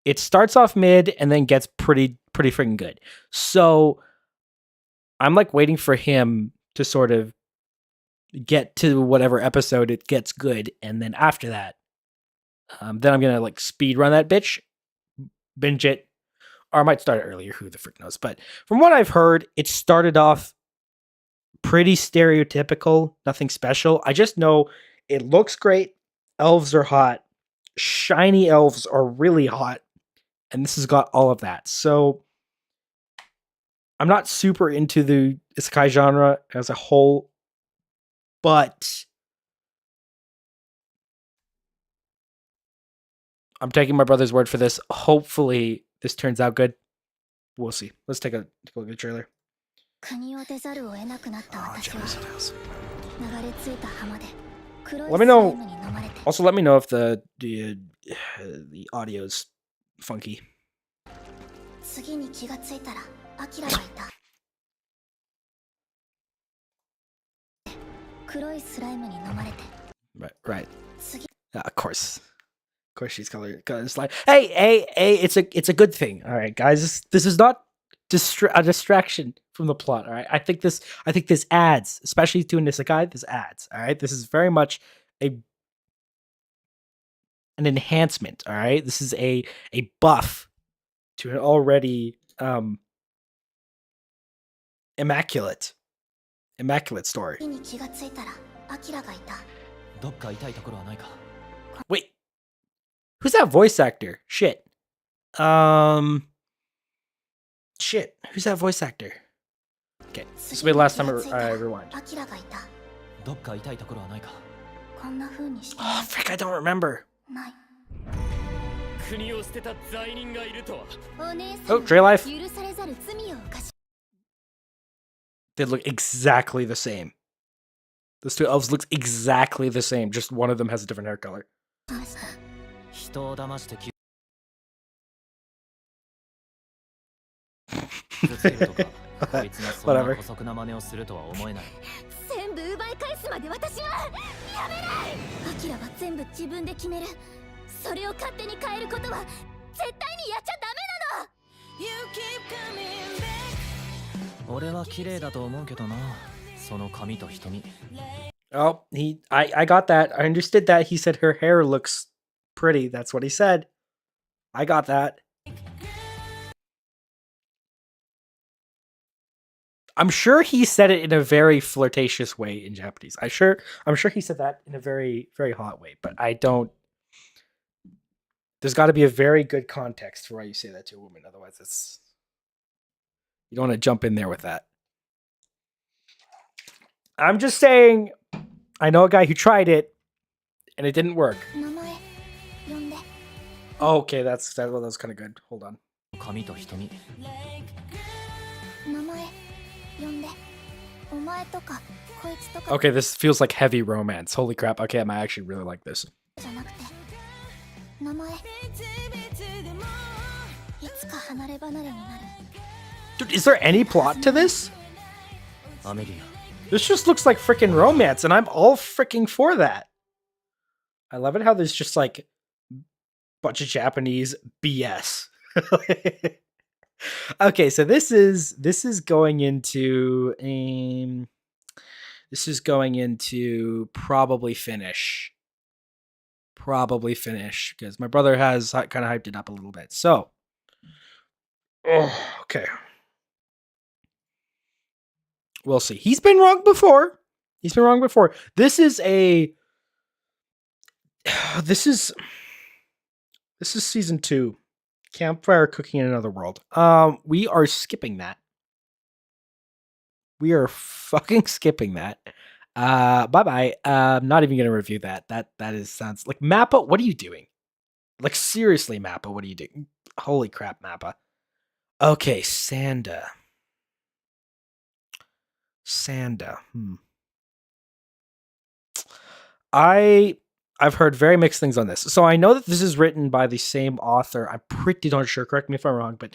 it starts off mid and then gets pretty freaking good. So I'm like waiting for him to sort of get to whatever episode it gets good, and then after that, then I'm gonna like speed run that bitch, binge it, or I might start it earlier. Who the frick knows? But from what I've heard, it started off pretty stereotypical, nothing special. I just know it looks great. Elves are hot. Shiny elves are really hot. And this has got all of that. So I'm not super into the isekai genre as a whole, but I'm taking my brother's word for this. Hopefully this turns out good. We'll see. Let's take a look at the trailer. 国を出ざるを得なくなった私は Generous house. 流れ着いた浜で黒い Let ス me ライ know. ムに飲まれて Also, let me know if the audio's funky. 次に気がついたらアキラがいた黒いスライムに飲まれて Right. 次 Of course she's color slide. Hey, it's a good thing. All right, guys, this is not a distraction from the plot. All right, I think this adds, especially to an isekai, this adds. All right, this is very much an enhancement. All right, this is a buff to an already immaculate story. 次に気がついたらアキラがいたどっか痛いところはないか。 Wait, who's that voice actor? Shit. Shit. Who's that voice actor? Okay, this will be the last time I rewind. アキラがいたどっか痛いところはないか。こんな風にして Oh, frick, I don't remember. ない国を捨てた罪人がいるとは。お姉 Oh, さん Dre Life. 許されざる罪を犯し They look exactly the same. Those two elves look exactly the same. Just one of them has a different hair color. ました人を騙して傷つけるとか、こいつがそんな Whatever. 姑息な真似をするとは思えない。全部奪い返すまで私はやめないアキラは全部自分で決めるそれを勝手に変えることは絶対にやっちゃダメなの俺は綺麗だと思うけどな。その髪と瞳。Oh, I got that. I understood that. He said her hair looks pretty. That's what he said. I got that. I'm sure he said it in a very flirtatious way in Japanese. I'm sure he said that in a very, very hot way, but I don't. There's got to be a very good context for why you say that to a woman. Otherwise, it's you don't want to jump in there with that. I'm just saying, I know a guy who tried it, and it didn't work. Oh, okay, that was kind of good. Hold on. Okay, this feels like heavy romance. Holy crap. Okay, I might actually really like this. Dude, is there any plot to this? This just looks like freaking romance, and I'm all freaking for that. I love it how there's just like a bunch of Japanese BS. Okay, so this is going into probably finish because my brother has kind of hyped it up a little bit. So, okay, we'll see. He's been wrong before. This is season 2. Campfire Cooking in Another World. We are skipping that. We are fucking skipping that. Bye-bye. I'm not even gonna review that. That sounds like Mappa. What are you doing? Like seriously, Mappa, what are you doing? Holy crap, Mappa. Okay, Sanda. I've heard very mixed things on this. So I know that this is written by the same author. I'm pretty darn sure. Correct me if I'm wrong, but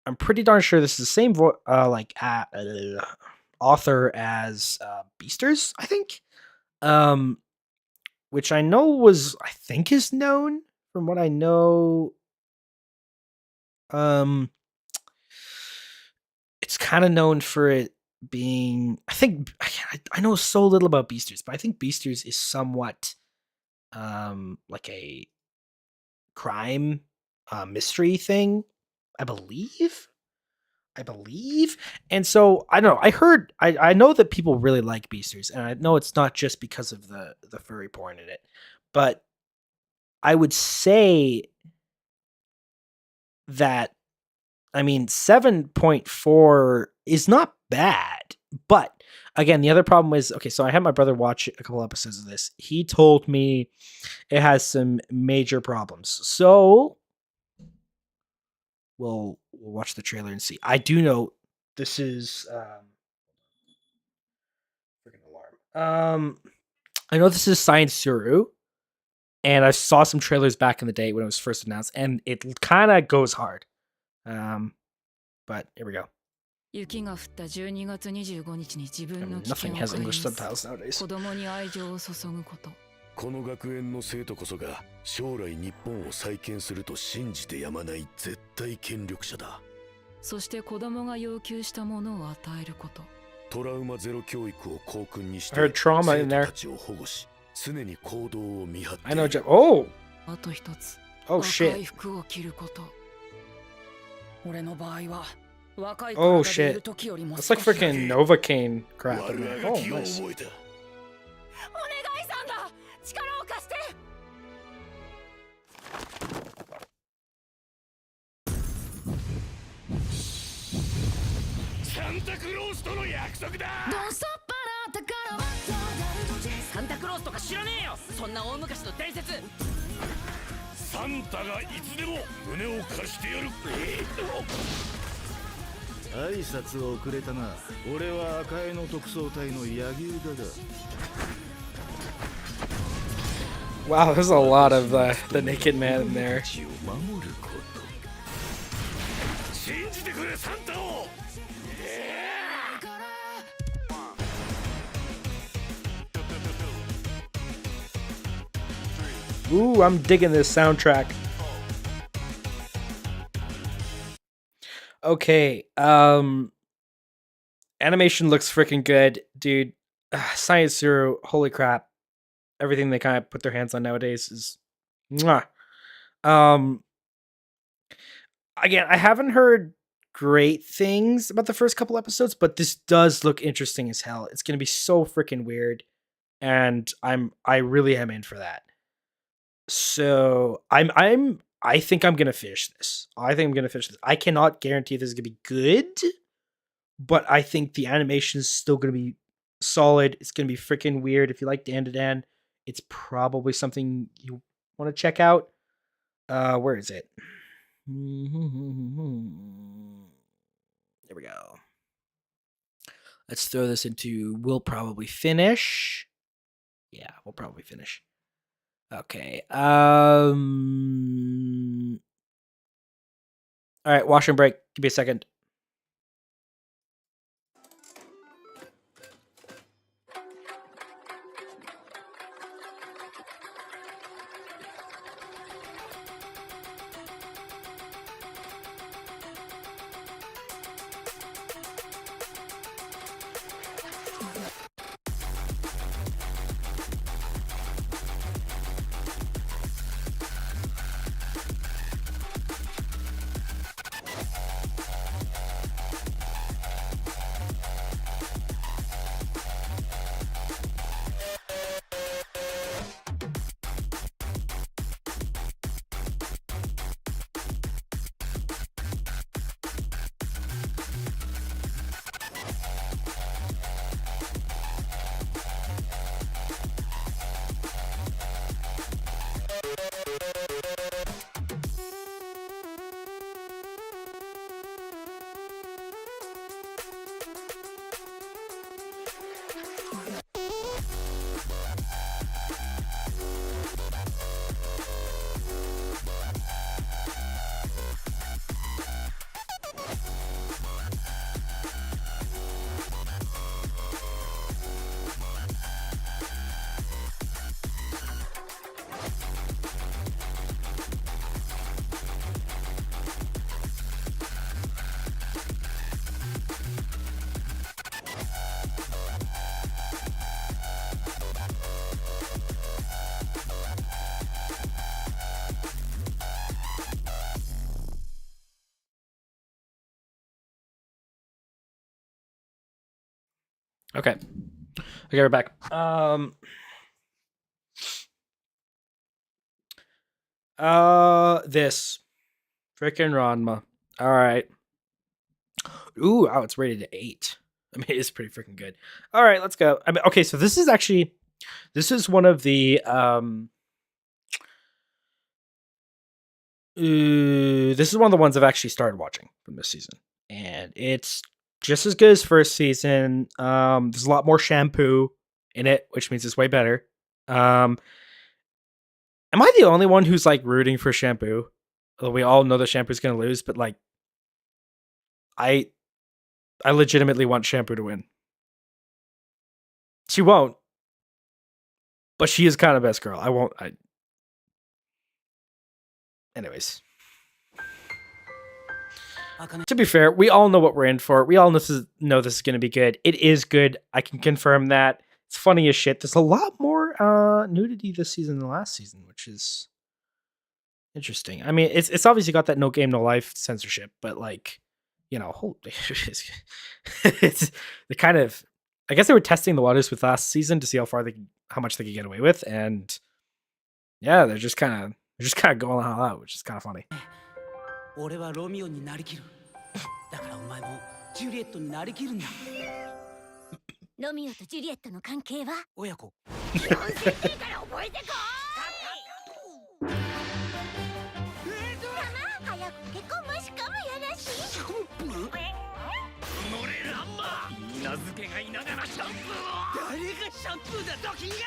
I'm pretty darn sure this is the same author as Beasters, I think. Which I know is known from what I know. It's kind of known for it being. I know so little about Beasters, but I think Beasters is somewhat like a crime mystery thing, I believe. And so I don't know. I know that people really like Beasters, and I know it's not just because of the furry porn in it, but I would say that 7.4 is not bad, but again, the other problem is, okay, so I had my brother watch a couple episodes of this. He told me it has some major problems. So we'll watch the trailer and see. I do know this is freaking alarm. I know this is Science Suru, and I saw some trailers back in the day when it was first announced, and it kind of goes hard. But here we go. Nothing has English subtitles nowadays. この学園の生徒こそが将来日本を再建すると信じてやまない絶対権力者だ。そして子供が要求したものを与えること。トラウマゼロ教育を校訓にして I heard trauma in there. 生徒たちを保護し、常に行動を見張って。I know. Oh. あと一つ。Oh shit. 若い服を着ること。俺の場合は。Oh shit. That's like freaking Novocaine crap. Oh, nice. Santa Claus との約束だ。サンタクロースとか知らねえよ。そんな大昔の伝説。サンタがいつでも胸を貸してやる。挨拶をくれたな。俺は赤江の特捜隊の柳生だが。Wow, there's a lot of the naked man in there. 信じてくれサンタを。Ooh, I'm digging this soundtrack. Okay, animation looks freaking good, dude. Science Zero, holy crap. Everything they kind of put their hands on nowadays is mwah. Again, I haven't heard great things about the first couple episodes, but this does look interesting as hell. It's going to be so freaking weird, and I really am in for that. So I think I'm gonna finish this. I cannot guarantee this is gonna be good, but I think the animation is still gonna be solid. It's gonna be freaking weird. If you like Dan to Dan, it's probably something you want to check out. Where is it? There we go. Let's throw this into we'll probably finish. Yeah, we'll probably finish. Okay. All right, wash and break. Give me a second. Okay. Okay, we're back. This freaking Ranma. All right. Ooh, wow, it's rated 8. I mean, it's pretty freaking good. All right, let's go. I mean, okay, so this is one of the this is one of the ones I've actually started watching from this season, and it's just as good as first season. There's a lot more shampoo in it, which means it's way better. Am I the only one who's like rooting for shampoo? Although we all know the shampoo's gonna lose, but like, I legitimately want shampoo to win. She won't, but she is kind of best girl. Anyways. To be fair, we all know what we're in for. We all know this is going to be good. It is good. I can confirm that. It's funny as shit. There's a lot more nudity this season than last season, which is interesting. I mean, it's obviously got that no game, no life censorship, but like, you know, holy it's the kind of, I guess they were testing the waters with last season to see how much they could get away with, and yeah, they're just kind of going all out, which is kind of funny. 俺はロミオになりきる。だからお前もジュリエットになりきるんだ。ロミオとジュリエットの関係は親子。基本設定から覚えてこーい。早く結婚もしかもやらしい。シャンプー？乗れランマ。稲漬けがいながらシャンプーを。誰がシャンプーだドキンが。よ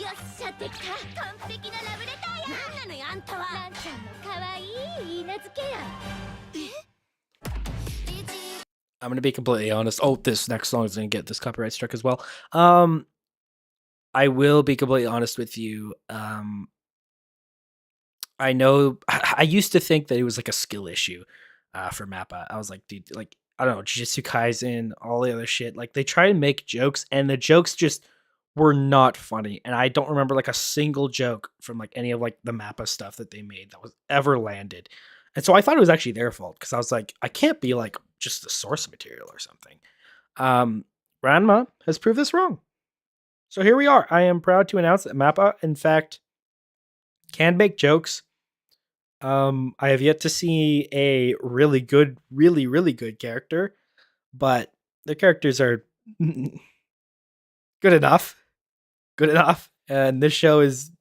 っしゃできた。完璧なラブレターや。なんなのよあんたは。ランちゃんの可愛い稲漬けや。I'm going to be completely honest. Oh, this next song is going to get this copyright struck as well. I will be completely honest with you. I know I used to think that it was like a skill issue for Mappa. I was like, dude, like, I don't know, Jujutsu Kaisen, all the other shit. Like, they try and make jokes, and the jokes just were not funny, and I don't remember like a single joke from like any of like the Mappa stuff that they made that was ever landed. And so I thought it was actually their fault because I was like, I can't be like just the source material or something. Ranma has proved this wrong. So here we are. I am proud to announce that Mappa, in fact, can make jokes. I have yet to see a really good character, but the characters are good enough. Good enough. And this show is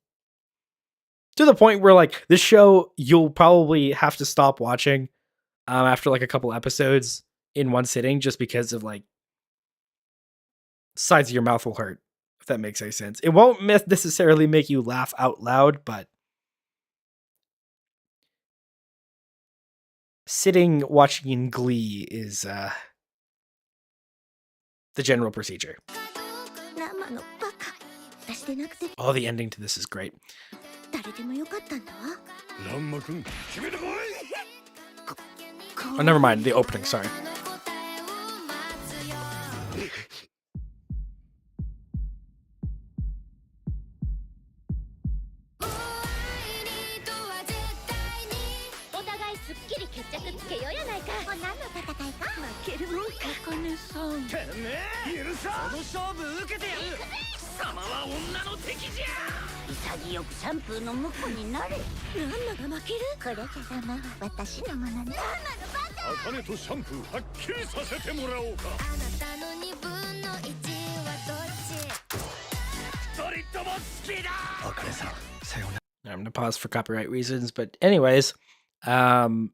to the point where like this show you'll probably have to stop watching after like a couple episodes in one sitting just because of like sides of your mouth will hurt, if that makes any sense. It won't necessarily make you laugh out loud, but sitting watching in Glee is the general procedure. Oh, the ending to this is great. Oh, never mind. The opening, sorry. I'm gonna pause for copyright reasons, but anyways, oh,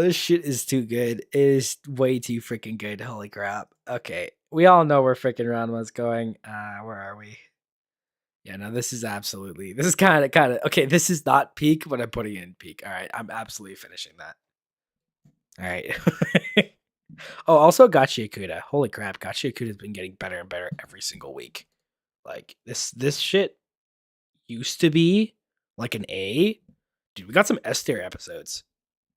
this shit is too good. It is way too freaking good. Holy crap. Okay. We all know where freaking Ranma's going. Where are we? Yeah, no, this is kind of, okay, this is not peak, but I'm putting it in peak. All right. I'm absolutely finishing that. All right. Oh, also Gachi Akuda. Holy crap. Gachi Akuda has been getting better and better every single week. Like this shit used to be like an A. Dude, we got some S tier episodes.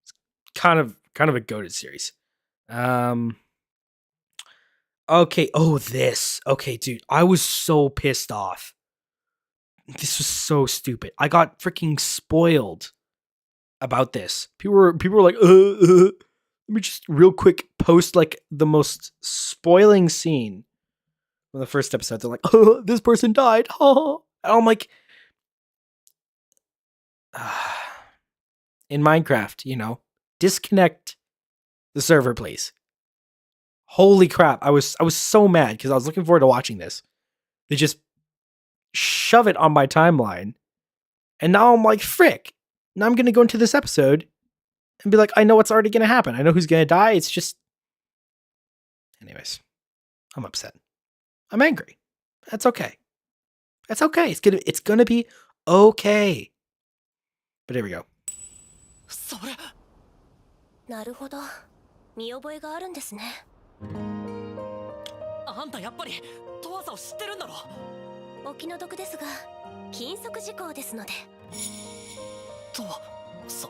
It's kind of a goated series. Okay. Oh, this. Okay, dude. I was so pissed off. This was so stupid. I got freaking spoiled about this. People were like, let me just real quick post like the most spoiling scene from the first episode. They're like, oh, this person died. Oh. And I'm like, in Minecraft, you know, disconnect the server, please. Holy crap. I was so mad because I was looking forward to watching this. They just shove it on my timeline. And now I'm like, frick. Now I'm going to go into this episode and be like, I know what's already going to happen. I know who's going to die. It's just... Anyways, I'm upset. I'm angry. That's okay. That's okay. It's gonna be okay. But here we go. なるほど。見覚えがあるんですね。あんたやっぱりトワサを知ってるんだろ。お気の毒ですが、禁則事項ですので。トワサ。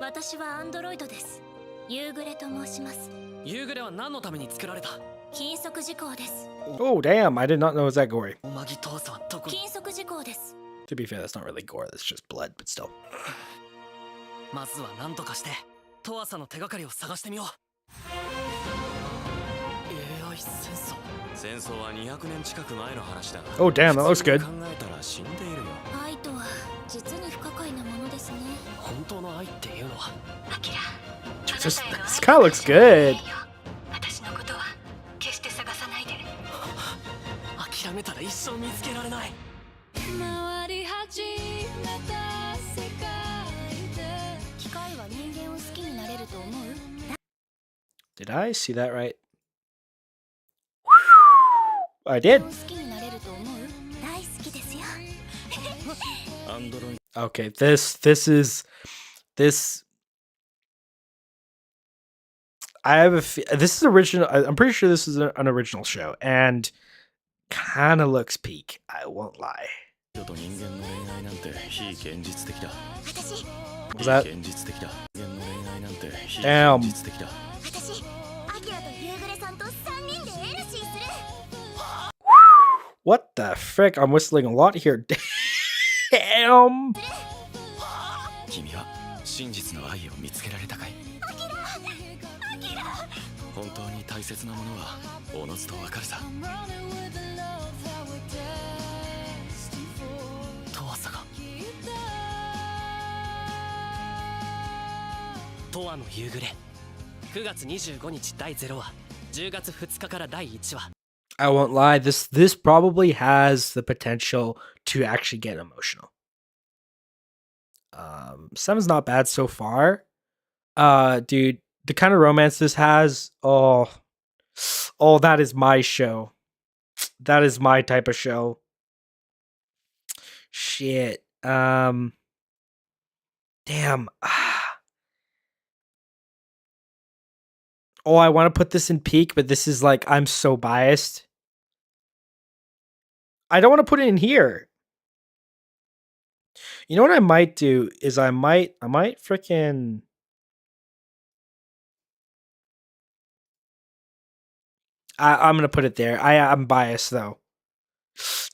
私はアンドロイドです。夕暮れと申します。夕暮れは何のために作られた？禁則事項です。Oh, damn. I did not know it was that gory. おまぎトワサはどこ？禁則事項です。To be fair, that's not really gore. That's just blood, but still. まずは何とかしてトワサの手がかりを探してみよう。AI 戦争は200年近く前の話だ。Oh, damn, that looks good. 考えたら死んでいるよ。愛とは実に不可解なものですね。本当の愛っていうのは。アキラ。This kind of looks good. 私のことは決して探さないで。諦めたら一生見つけられない。回り始めた世界で機械は人間を好きになれると思う？ Did I see that right? I did. 好きになれると思う？大好きですよ。Okay, this I have this is original. I'm pretty sure this is an original show and kind of looks peak. I won't lie. 人と人間の恋愛なんて非現実的だ。 Was that? 非現実的だ。人間の恋愛なんて非 Damn. 現実的だ。 What the frick? I'm whistling a lot here. Damn. 君は真実の愛を見つけられたかい？本当に大切なものはおのずとわかるさ。とわさが。とわの夕暮れ。9月25日第0話、10月2日から第1話。 I won't lie, this probably has the potential to actually get emotional. 7's not bad so far. Dude, the kind of romance this has, oh, that is my show. That is my type of show. Shit. Damn. Oh, I want to put this in peak, but this is like, I'm so biased. I don't want to put it in here. You know what I might do is I might freaking I'm gonna put it there. I'm biased though.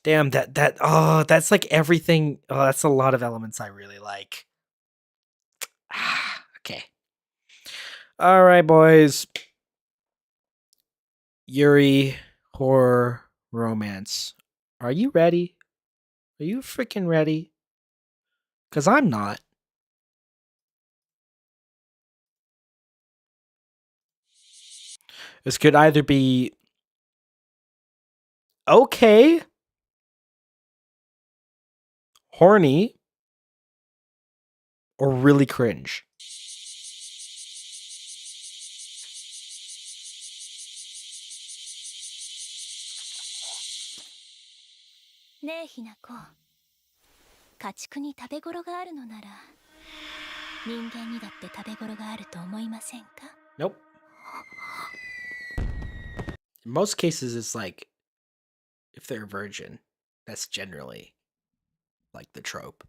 Damn, that's like everything. Oh, that's a lot of elements I really like. Okay. All right, boys. Yuri horror romance. Are you ready? Are you freaking ready? Because I'm not. This could either be okay, horny, or really cringe. Ne Hinako, 家畜に食べ頃があるのなら、人間にだって食べ頃があると思いませんか? Nope. In most cases, it's like, if they're a virgin, that's generally like the trope.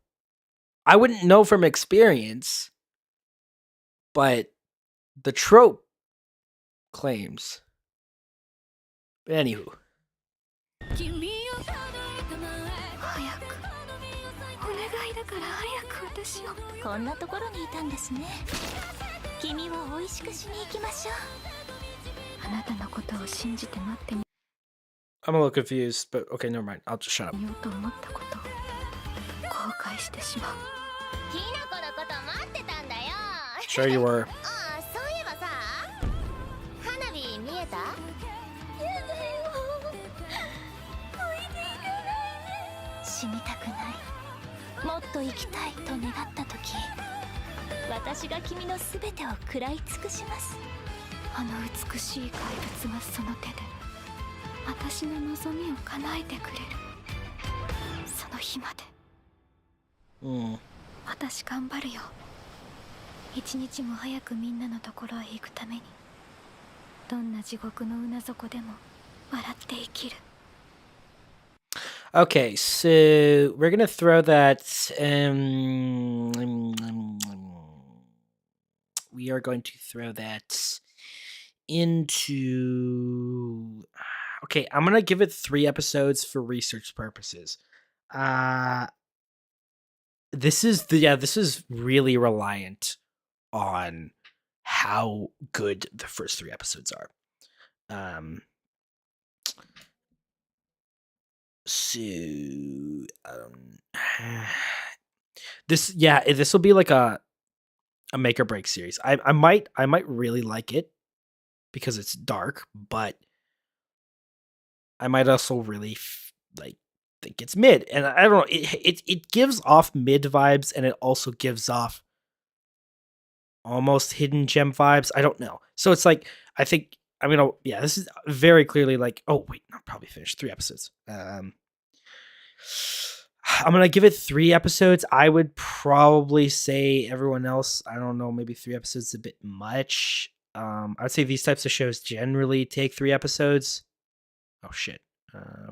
I wouldn't know from experience, but the trope claims. But anywho. こんなところにいたんですね。君を美味しくしに行きましょう。あなたのことを信じて待ってみ。 I'm a little confused, but okay, never mind. I'll just shut up. 言おうと思ったことを後悔してしまう。ひなこのこと待ってたんだよ。 Sure you were. ああ、そういえばさ、花火見えた？やだよ。おいでいかないで。死にたくない。もっと生きたいと願ったとき、私が君のすべてを食らい尽くします。あの美しい怪物がその手で私の望みを叶えてくれる。その日まで。私頑張るよ。一日も早くみんなのところへ行くために、どんな地獄のうな底でも笑って生きる。Okay, so we're gonna throw that. We are going to throw that into. Okay, I'm gonna give it 3 episodes for research purposes. This is really reliant on how good the first 3 episodes are. So this will be like a make or break series. I might really like it because it's dark, but I might also really think it's mid. And I don't know, it gives off mid vibes, and it also gives off almost hidden gem vibes. I don't know. So it's like, I think I'm gonna, this is very clearly like, oh wait, I'm probably finished 3 episodes. I'm gonna give it 3 episodes. I would probably say everyone else, I don't know, maybe 3 episodes is a bit much. I would say these types of shows generally take 3 episodes. Oh shit.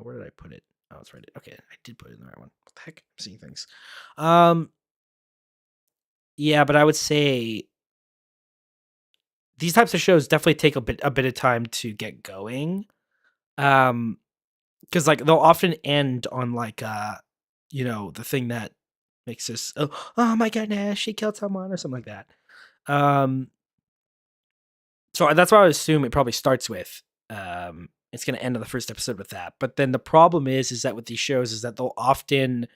Where did I put it? Oh, it's right. Okay, I did put it in the right one. What the heck? I'm seeing things. Yeah, but I would say these types of shows definitely take a bit of time to get going. Because like they'll often end on like the thing that makes us oh my goodness, she killed someone or something like that. So that's why I would assume it probably starts with it's going to end on the first episode with that. But then the problem is that with these shows is that they'll often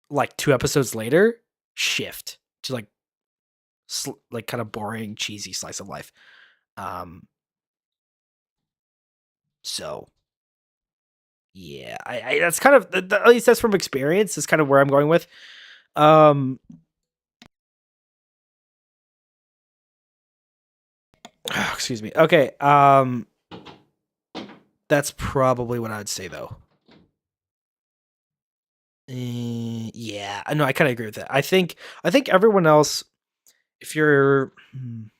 like 2 episodes later shift to like kind of boring, cheesy slice of life. So yeah, I that's kind of at least that's from experience. Is kind of where I'm going with. Excuse me. Okay. That's probably what I would say though. Yeah, I know. I kind of agree with that. I think everyone else, if you're, yeah,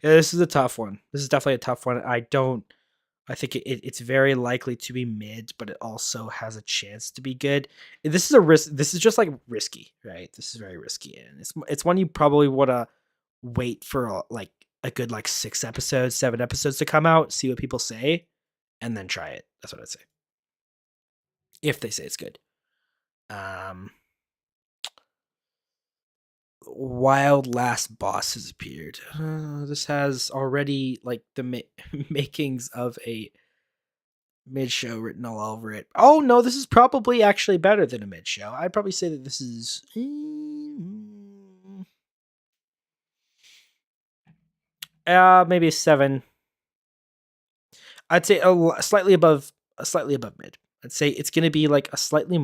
this is a tough one. This is definitely a tough one. I think it's very likely to be mid, but it also has a chance to be good. This is a risk. This is just like risky, right? This is very risky, and it's one you probably want to wait for like a good like 6 episodes, 7 episodes to come out, see what people say, and then try it. That's what I'd say. If they say it's good. Wild Last Boss has appeared. This has already like the makings of a mid show written all over it. Oh no, this is probably actually better than a mid show. I'd probably say that this is maybe a 7. I'd say slightly above mid. I'd say it's going to be like a slightly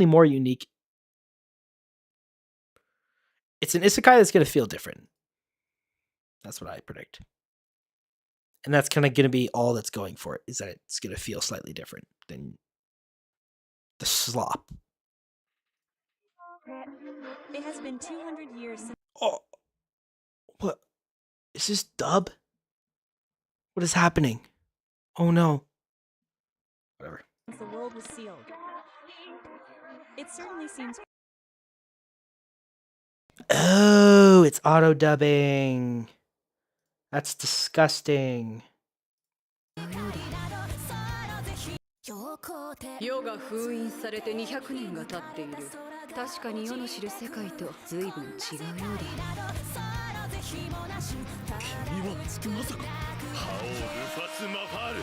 more unique. It's an isekai that's going to feel different. That's what I predict. And that's kind of going to be all that's going for it, is that it's going to feel slightly different than the slop. It has been 200 years since... Oh, what? Is this dub? What is happening? Oh no. Whatever. The world was sealed. It certainly seems... Oh, it's auto dubbing. That's disgusting. 世が封印されて200年が経っている。確かに世の知る世界と随分違うようだ。君はまさかハオルファス・マファール。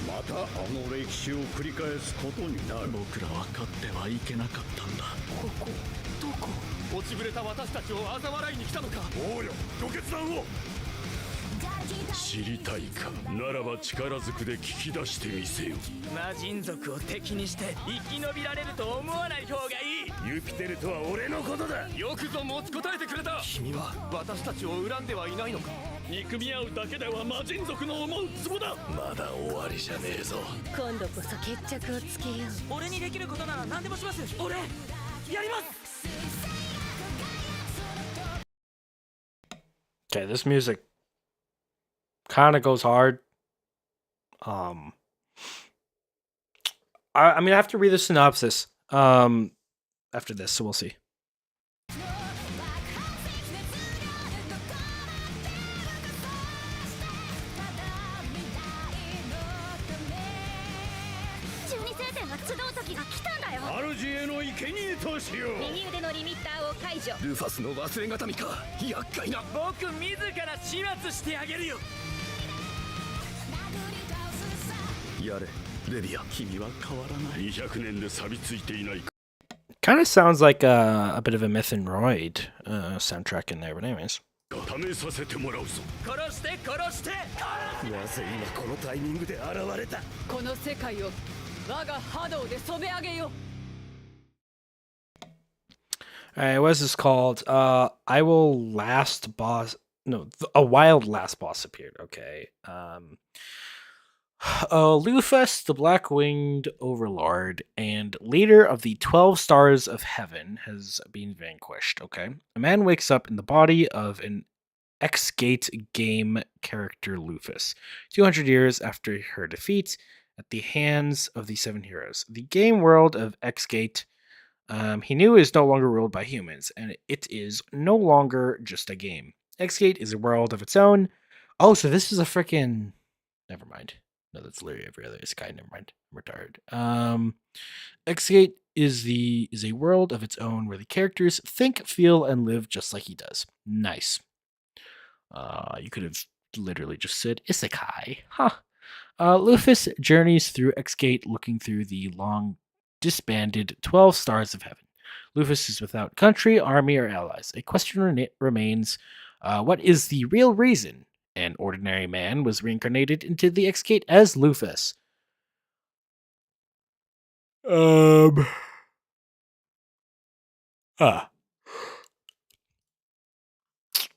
またあの歴史を繰り返すことになる。僕らは勝ってはいけなかったんだ。ここどこ？落ちぶれた私たちを嘲笑いに来たのか。おうよ、ご決断を。知りたいか。ならば力ずくで聞き出してみせよ。魔人族を敵にして生き延びられると思わない方がいい。ユピテルとは俺のことだ。よくぞ持ちこたえてくれた。君は私たちを恨んではいないのか。憎み合うだけでは魔人族の思うツボだ。まだ終わりじゃねえぞ。今度こそ決着をつけよう。俺にできることなら何でもします。俺やります。 Okay, this music kind of goes hard. I mean, I have to read the synopsis after this, so we'll see. Kind of sounds like a bit of a Myth and Roid soundtrack in there, but anyways. 試させてもらうぞ。殺して殺して。なぜ今このタイミングで現れた。この世界を我が波動で染め上げよ。 Alright, what is this called? I will last boss. No, a wild last boss appeared. Okay. Lufus, the black-winged overlord and leader of the 12 stars of heaven, has been vanquished. Okay. A man wakes up in the body of an X-Gate game character Lufus, 200 years after her defeat at the hands of the Seven Heroes. The game world of X-Gate, he knew, is no longer ruled by humans, and it is no longer just a game. X-Gate is a world of its own. Oh, so this is a freaking... Never mind. No, that's literally every other isekai. Never mind. I'm retired. X-Gate is a world of its own where the characters think, feel, and live just like he does. Nice. You could have literally just said isekai. Huh. Lufus journeys through X-Gate looking through the long disbanded 12 Stars of Heaven. Lufus is without country, army, or allies. A question remains, what is the real reason an ordinary man was reincarnated into the X-Gate as Lufus?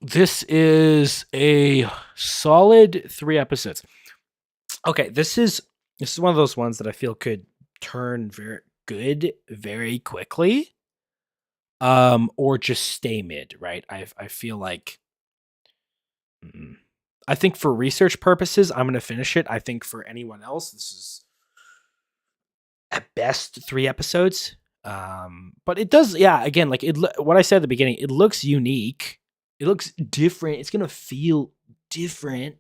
This is a solid 3 episodes. Okay, this is one of those ones that I feel could turn very good very quickly, or just stay mid, right? I feel like, I think for research purposes, I'm gonna finish it. I think for anyone else, this is at best 3 episodes. But it does, yeah. Again, like what I said at the beginning, it looks unique. It looks different. It's gonna feel different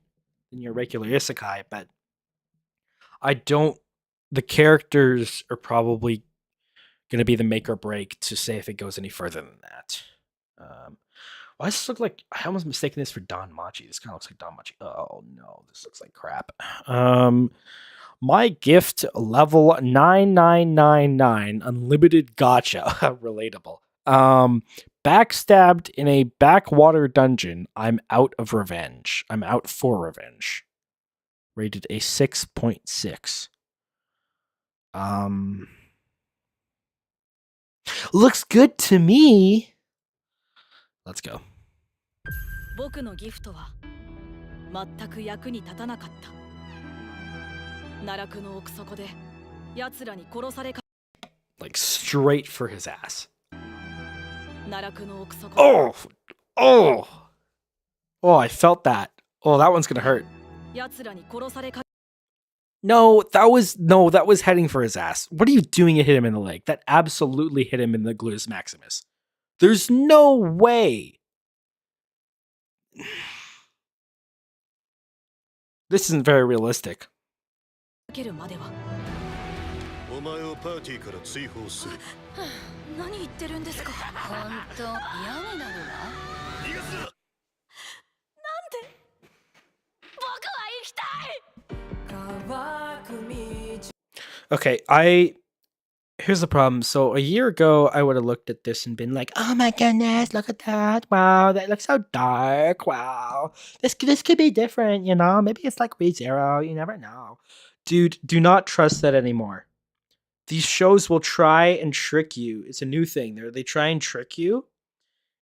than your regular isekai, but I don't. The characters are probably gonna be the make or break to say if it goes any further than that. Why does this look like? I almost mistaken this for Don Machi. This kind of looks like Don Machi. Oh no, this looks like crap. My gift level 9999 unlimited gacha relatable. Backstabbed in a backwater dungeon. I'm out of revenge. I'm out for revenge. Rated a 6.6. Looks good to me. Let's go. 僕のギフトは全く役に立たなかった。奈落の奥底で奴らに殺されか。Like straight for his ass. 奈落の奥底。Oh, I felt that. Oh, that one's gonna hurt. 奴らに殺されか。No, that was heading for his ass. What are you doing? It hit him in the leg. That absolutely hit him in the gluteus maximus. There's no way. This isn't very realistic. けるまでは。お前をパーティーから追放する。何言ってるんですか。本当嫌になるわ。逃がすな。なんで。僕は生きたい。 Okay, here's the problem. So a year ago, I would have looked at this and been like, "Oh my goodness, look at that! Wow, that looks so dark! Wow, this could be different, you know? Maybe it's like ReZero. You never know." Dude, do not trust that anymore. These shows will try and trick you. It's a new thing. They try and trick you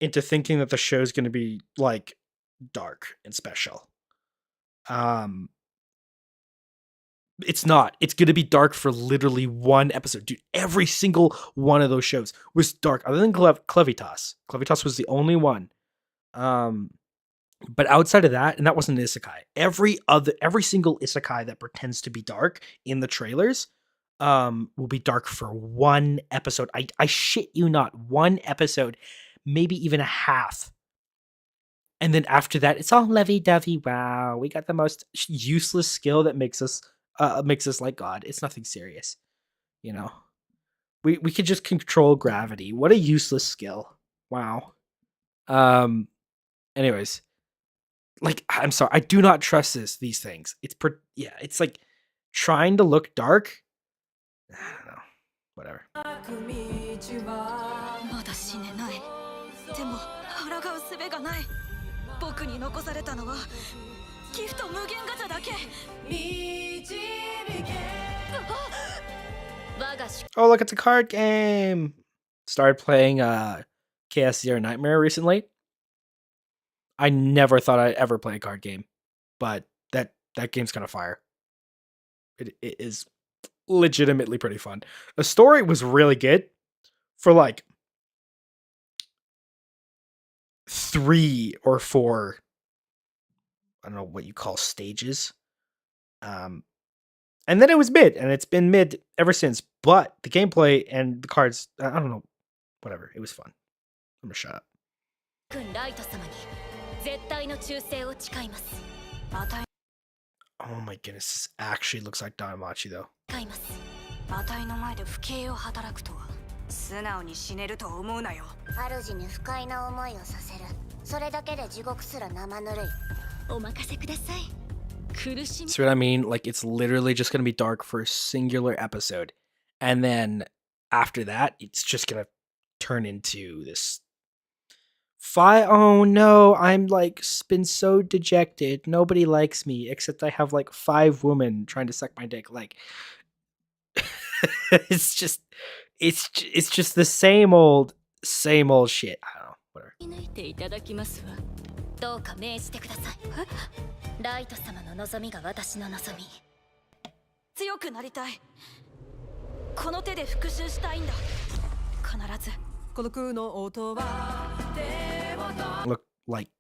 into thinking that the show's going to be like dark and special. It's not. It's going to be dark for literally 1 episode. Dude, every single one of those shows was dark, other than Clevitas. Clevitas was the only one. But outside of that, and that wasn't an isekai. Every single isekai that pretends to be dark in the trailers will be dark for 1 episode. I shit you not. 1 episode, maybe even a half. And then after that, it's all lovey-dovey. Wow, we got the most useless skill that makes us like God. It's nothing serious, you know. We could just control gravity. What a useless skill. Wow. Anyways, like, I'm sorry, I do not trust these things. It's like trying to look dark. I don't know. Whatever. まだ死ねない。でも抗う術がない。僕に残されたのはギフト無限ガチャだけ。 Oh, look, it's a card game. Started playing Chaos Zero Nightmare recently. I never thought I'd ever play a card game, but that game's kind of fire. It is legitimately pretty fun. The story was really good for like 3 or 4 I don't know what you call stages. And then it was mid, and it's been mid ever since. But the gameplay and the cards, I don't know, whatever. It was fun. I'm gonna shut up. Oh my goodness, this actually looks like Danmachi though. マタイの前で不敬を働くとは素直に死ねると思うなよ。主に不快な思いをさせる。それだけで地獄すら生ぬるい。お任せください。苦しみ。 See what I mean? Like it's literally just gonna be dark for a singular episode, and then after that, it's just gonna turn into this. Oh no, I'm like been so dejected. Nobody likes me except I have like 5 women trying to suck my dick. Like. it's just the same old shit. I don't know, whatever. どうか命じてください。ライト様の望みが私の望み。強くなりたい。この手で復讐したいんだ。必ず。この空の音は Look like